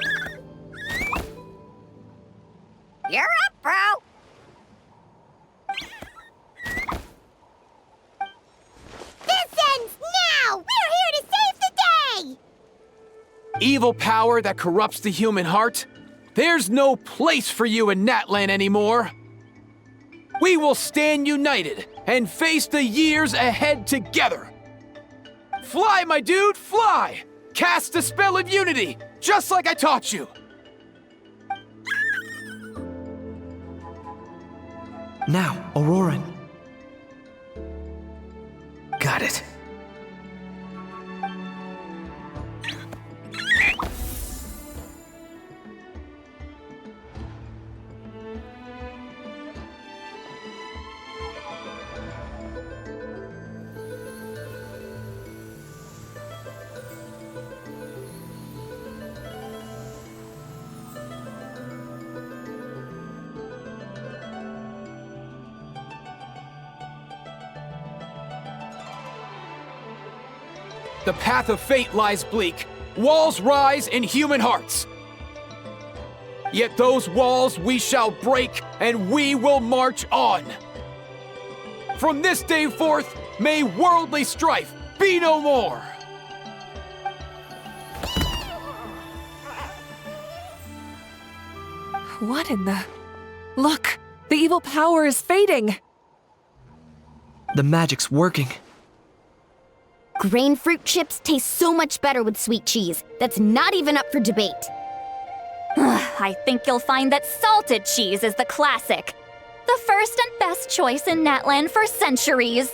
O: You're up, bro! This ends now! We're here to save the day!
C: Evil power that corrupts the human heart? There's no place for you in Natlan anymore. We will stand united and face the years ahead together. Fly, my dude, fly! Cast the spell of unity, just like I taught you.
L: Now, Ororon.
T: Got it.
C: The path of fate lies bleak. Walls rise in human hearts. Yet those walls we shall break, and we will march on. From this day forth, may worldly strife be no more.
E: What in the... Look! The evil power is fading!
L: The magic's working.
K: Grain fruit chips taste so much better with sweet cheese. That's not even up for debate.
Q: I think you'll find that salted cheese is the classic. The first and best choice in Natlan for centuries.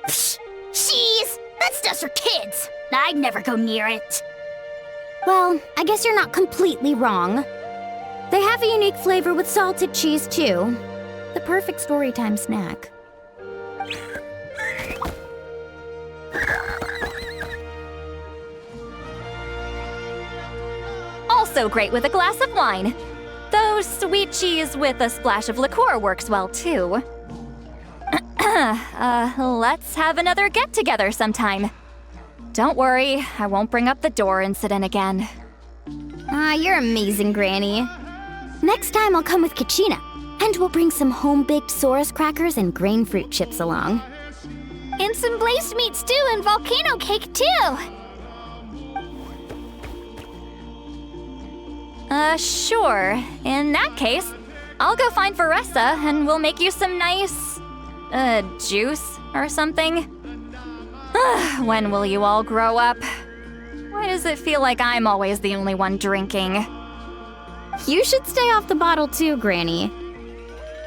O: Cheese! That's just for kids! I'd never go near it.
K: Well, I guess you're not completely wrong. They have a unique flavor with salted cheese, too. The perfect storytime snack.
Q: also great with a glass of wine. Though sweet cheese with a splash of liqueur works well too. Let's have another get-together sometime. Don't worry, I won't bring up the door incident again.
K: You're amazing, Granny. Next time I'll come with Kachina, and we'll bring some home-baked Saurus crackers and grain fruit chips along.
D: And some glazed meat stew and volcano cake too.
Q: Sure. In that case, I'll go find Vanesa and we'll make you some nice, juice or something. When will you all grow up? Why does it feel like I'm always the only one drinking?
K: You should stay off the bottle too, Granny.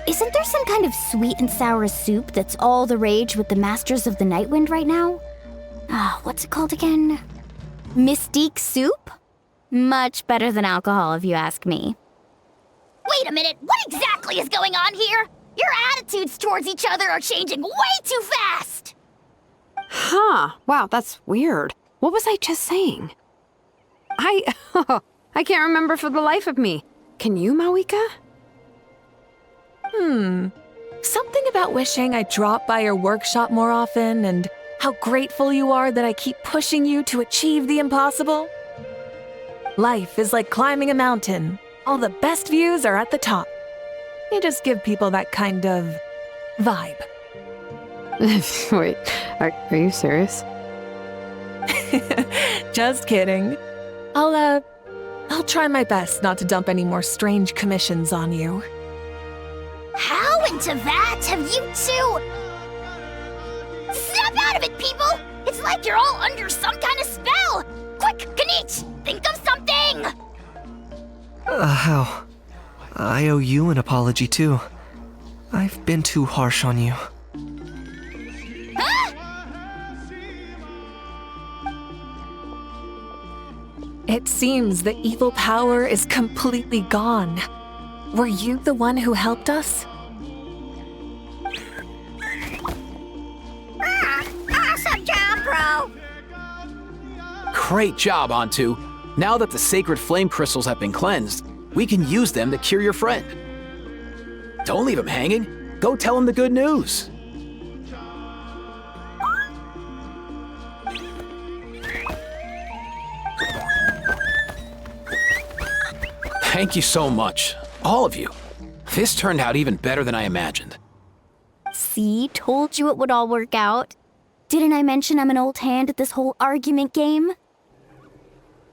K: Isn't there some kind of sweet and sour soup that's all the rage with the Masters of the Nightwind right now? What's it called again? Mystique soup? Much better than alcohol, if you ask me.
O: Wait a minute, what exactly is going on here? Your attitudes towards each other are changing way too fast!
P: Huh. Wow, that's weird. What was I just saying? I can't remember for the life of me. Can you, Mavuika?
E: Something about wishing I'd drop by your workshop more often and how grateful you are that I keep pushing you to achieve the impossible. Life is like climbing a mountain. All the best views are at the top. You just give people that kind of vibe.
P: Wait, are you serious?
E: Just kidding. I'll try my best not to dump any more strange commissions on you.
O: How into that have you two... Snap out of it, people! It's like you're all under some kind of spell! Quick, Kinich, think of something!
L: How? I owe you an apology too. I've been too harsh on you.
O: Huh?
E: It seems the evil power is completely gone. Were you the one who helped us?
O: Awesome job, bro!
C: Great job, Antu. Now that the sacred flame crystals have been cleansed, we can use them to cure your friend. Don't leave him hanging. Go tell him the good news. Thank you so much, all of you. This turned out even better than I imagined.
K: See, told you it would all work out. Didn't I mention I'm an old hand at this whole argument game?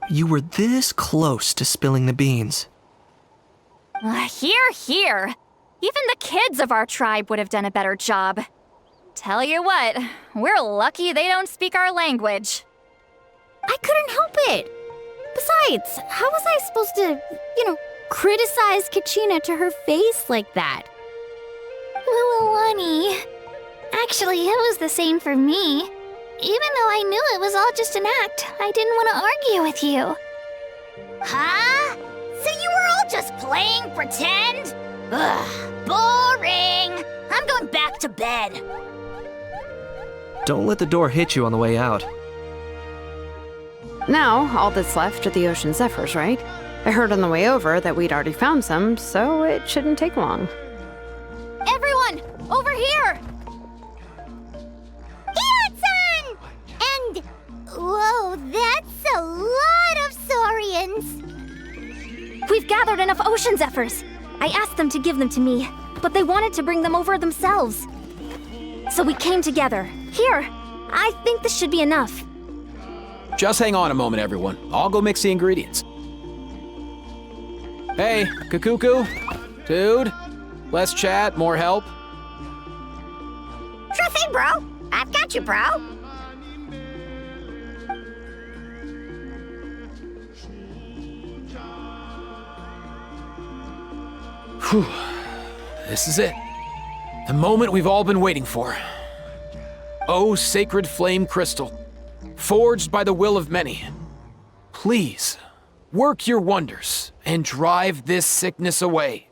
L: You were this close to spilling the beans.
Q: Here. Even the kids of our tribe would have done a better job. Tell you what, we're lucky they don't speak our language.
K: I couldn't help it. Besides, how was I supposed to, criticize Kachina to her face like that?
D: Mualani. Actually, it was the same for me. Even though I knew it was all just an act, I didn't want to argue with you.
O: Huh? So you were all just playing pretend? Ugh, boring! I'm going back to bed.
L: Don't let the door hit you on the way out.
P: Now, all that's left are the ocean zephyrs, right? I heard on the way over that we'd already found some, so it shouldn't take long.
O: Everyone, over here!
A: Iansan! And... whoa, that's a lot of saurians!
Q: We've gathered enough ocean zephyrs. I asked them to give them to me, but they wanted to bring them over themselves. So we came together. Here, I think this should be enough.
C: Just hang on a moment, everyone. I'll go mix the ingredients. Hey, Kakuku? Dude? Less chat, more help?
O: Sure thing, bro. I've got you, bro.
C: Whew. This is it. The moment we've all been waiting for. Oh, sacred flame crystal, forged by the will of many. Please, work your wonders and drive this sickness away.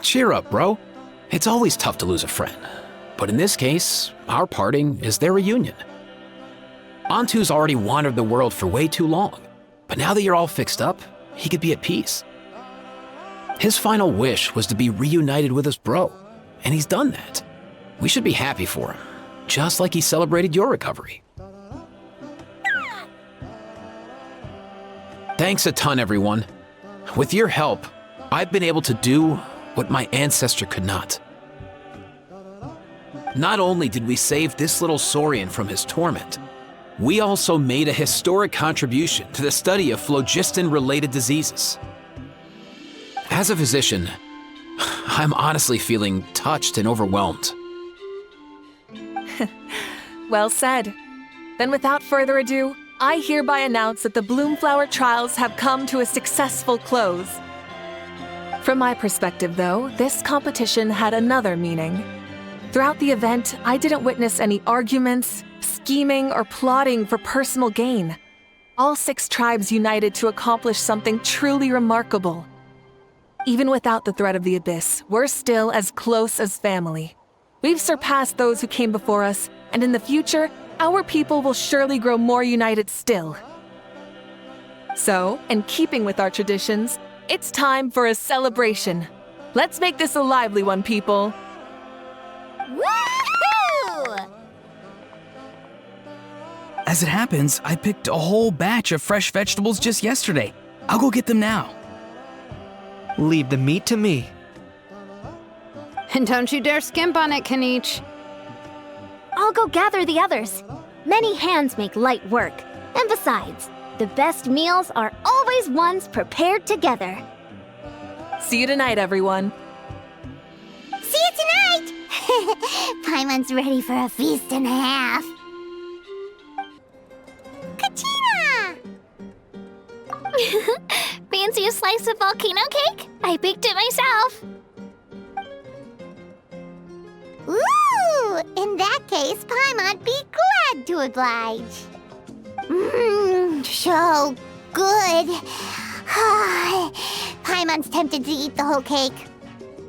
C: Cheer up, bro. It's always tough to lose a friend. But in this case, our parting is their reunion. Antu's already wandered the world for way too long. But now that you're all fixed up, he could be at peace. His final wish was to be reunited with his bro, and he's done that. We should be happy for him, just like he celebrated your recovery. Thanks a ton, everyone. With your help, I've been able to do what my ancestor could not. Not only did we save this little saurian from his torment, we also made a historic contribution to the study of phlogiston-related diseases. As a physician, I'm honestly feeling touched and overwhelmed.
E: Well said. Then without further ado, I hereby announce that the Bloomflower trials have come to a successful close. From my perspective, though, this competition had another meaning. Throughout the event, I didn't witness any arguments, scheming, or plotting for personal gain. All 6 tribes united to accomplish something truly remarkable. Even without the threat of the Abyss, we're still as close as family. We've surpassed those who came before us, and in the future, our people will surely grow more united still. So, in keeping with our traditions, it's time for a celebration. Let's make this a lively one, people.
A: Woohoo!
M: As it happens, I picked a whole batch of fresh vegetables just yesterday. I'll go get them now.
L: Leave the meat to me.
P: And don't you dare skimp on it, Kinich.
K: I'll go gather the others. Many hands make light work. And besides, the best meals are always ones prepared together.
E: See you tonight, everyone.
A: See you tonight! Paimon's ready for a feast and a half. Katina!
D: Fancy a slice of volcano cake? I baked it myself.
A: Ooh! In that case, Paimon'd be glad to oblige. So good. Paimon's tempted to eat the whole cake.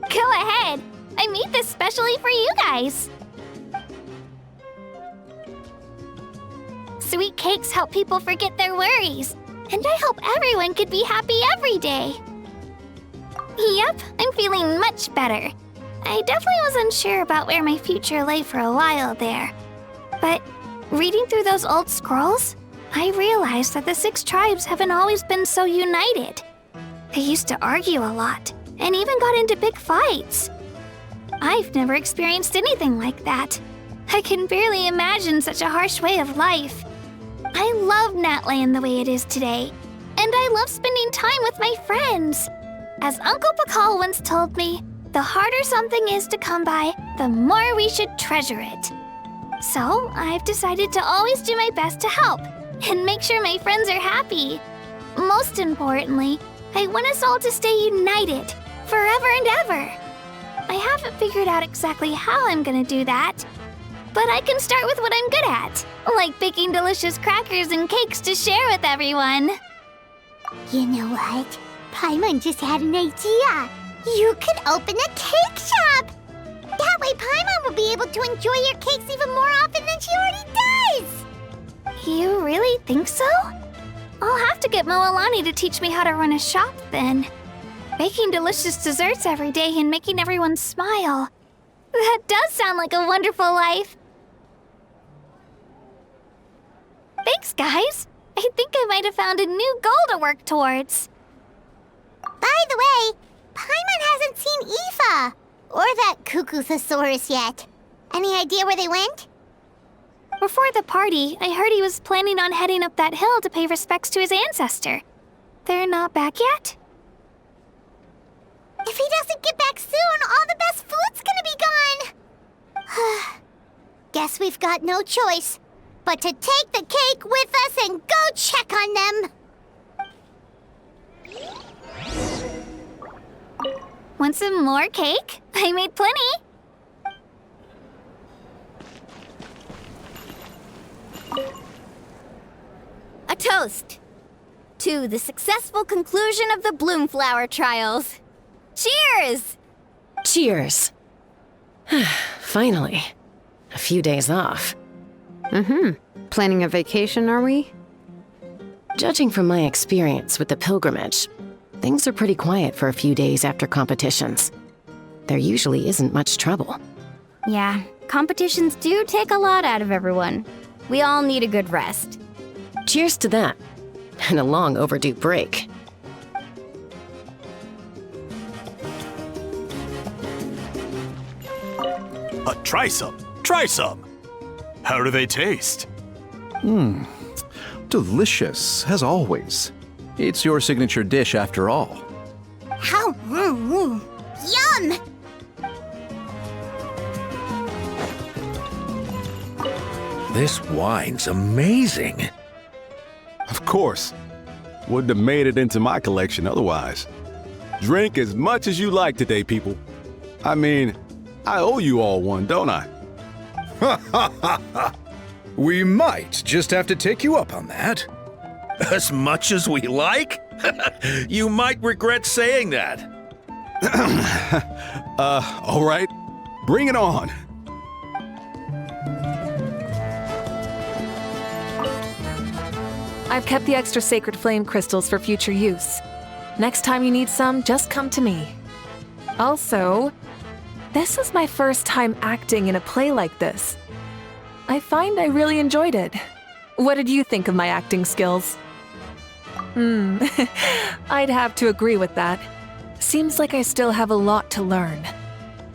D: Go ahead. I made this specially for you guys. Sweet cakes help people forget their worries. And I hope everyone could be happy every day. Yep, I'm feeling much better. I definitely was unsure about where my future lay for a while there. But reading through those old scrolls, I realized that the 6 tribes haven't always been so united. They used to argue a lot, and even got into big fights. I've never experienced anything like that. I can barely imagine such a harsh way of life. I love Natland the way it is today, and I love spending time with my friends. As Uncle Pakal once told me, the harder something is to come by, the more we should treasure it. So I've decided to always do my best to help and make sure my friends are happy. Most importantly, I want us all to stay united forever and ever. I haven't figured out exactly how I'm gonna do that, but I can start with what I'm good at, like baking delicious crackers and cakes to share with everyone.
A: You know what? Paimon just had an idea. You could open a cake shop. That way Paimon will be able to enjoy your cakes even more often than she already does.
D: You really think so? I'll have to get Mualani to teach me how to run a shop then. Baking delicious desserts every day and making everyone smile. That does sound like a wonderful life. Thanks, guys. I think I might have found a new goal to work towards.
A: By the way, Paimon hasn't seen Aoife or that cuckoo thesaurus yet. Any idea where they went?
D: Before the party, I heard he was planning on heading up that hill to pay respects to his ancestor. They're not back yet?
A: If he doesn't get back soon, all the best food's gonna be gone. Guess we've got no choice but to take the cake with us and go check on them.
D: Want some more cake? I made plenty.
K: A toast to the successful conclusion of the Bloomflower trials. Cheers!
N: Cheers. Finally. A few days off.
P: Planning a vacation, are we?
N: Judging from my experience with the pilgrimage, things are pretty quiet for a few days after competitions. There usually isn't much trouble.
K: Yeah, competitions do take a lot out of everyone. We all need a good rest.
N: Cheers to that. And a long overdue break.
G: Try some. Try some. How do they taste?
H: Delicious, as always. It's your signature dish after all.
A: How? Yum!
I: This wine's amazing.
V: Of course. Wouldn't have made it into my collection otherwise. Drink as much as you like today, people. I mean, I owe you all one, don't I?
I: Ha ha ha ha! We might just have to take you up on that. As much as we like? You might regret saying that.
V: All right. Bring it on.
E: I've kept the extra sacred flame crystals for future use. Next time you need some, just come to me. Also, this is my first time acting in a play like this. I find I really enjoyed it. What did you think of my acting skills? I'd have to agree with that. Seems like I still have a lot to learn.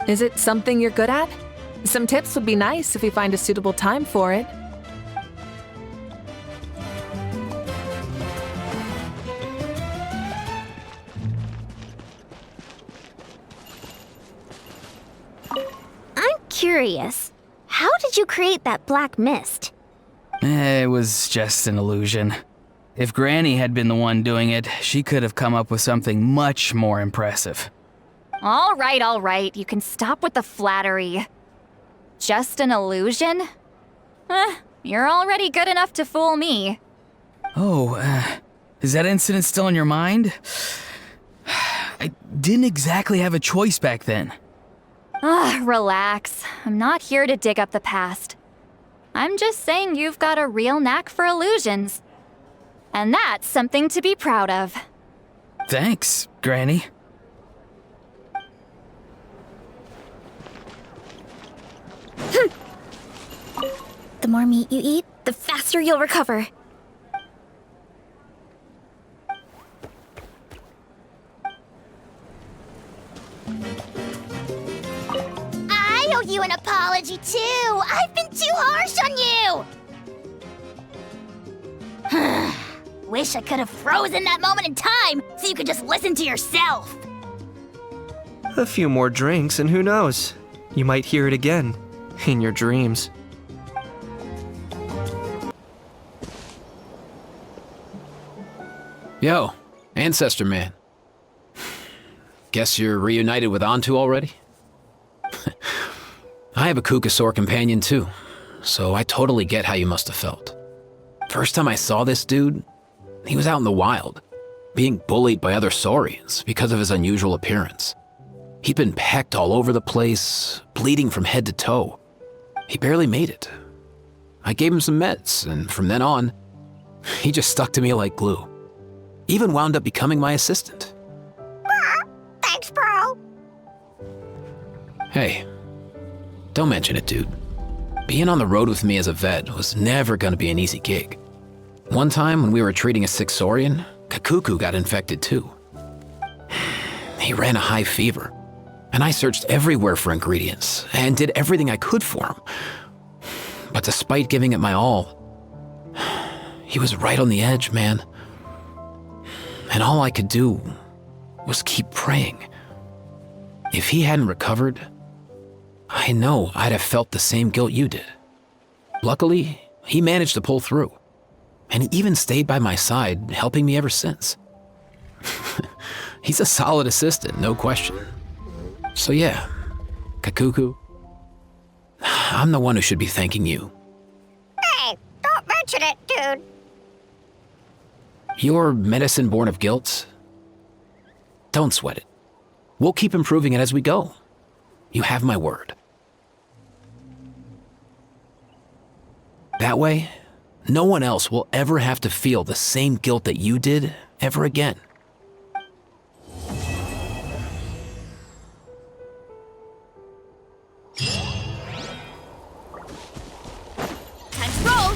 E: Is it something you're good at? Some tips would be nice if we find a suitable time for it.
K: I'm curious. How did you create that black mist?
M: It was just an illusion. If Granny had been the one doing it, she could have come up with something much more impressive.
Q: All right. You can stop with the flattery. Just an illusion? You're already good enough to fool me.
M: Oh, is that incident still in your mind? I didn't exactly have a choice back then.
Q: Relax. I'm not here to dig up the past. I'm just saying you've got a real knack for illusions. And that's something to be proud of.
M: Thanks, Granny.
K: The more meat you eat, the faster you'll recover.
A: I owe you an apology, too. I've been too harsh on you. Wish I could have frozen that moment in time so you could just listen to yourself.
L: A few more drinks, and who knows? You might hear it again in your dreams.
C: Yo, Ancestor Man. Guess you're reunited with Antu already? I have a Kukasaur companion too, so I totally get how you must have felt. First time I saw this dude, he was out in the wild, being bullied by other saurians because of his unusual appearance. He'd been pecked all over the place, bleeding from head to toe. He barely made it. I gave him some meds, and from then on, he just stuck to me like glue. Even wound up becoming my assistant.
A: Thanks, bro.
C: Hey, don't mention it, dude. Being on the road with me as a vet was never gonna be an easy gig. One time when we were treating a sick saurian, Kakuku got infected too. He ran a high fever, and I searched everywhere for ingredients and did everything I could for him. But despite giving it my all, he was right on the edge, man. And all I could do was keep praying. If he hadn't recovered, I know I'd have felt the same guilt you did. Luckily, he managed to pull through, and he even stayed by my side, helping me ever since. He's a solid assistant, no question. So yeah, Kakuku, I'm the one who should be thanking you.
A: Hey, don't mention it, dude.
C: Your medicine born of guilt? Don't sweat it. We'll keep improving it as we go. You have my word. That way, no one else will ever have to feel the same guilt that you did ever again.
O: Time to roll!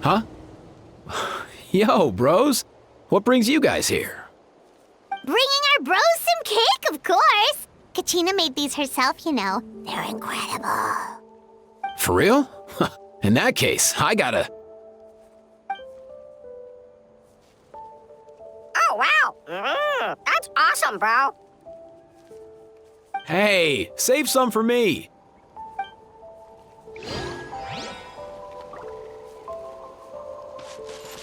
C: Huh? Yo, bros. What brings you guys here?
A: Bringing our bros some cake, of course. Katina made these herself, you know. They're incredible.
C: For real? In that case, I gotta...
O: Oh, wow! That's awesome, bro!
C: Hey, save some for me.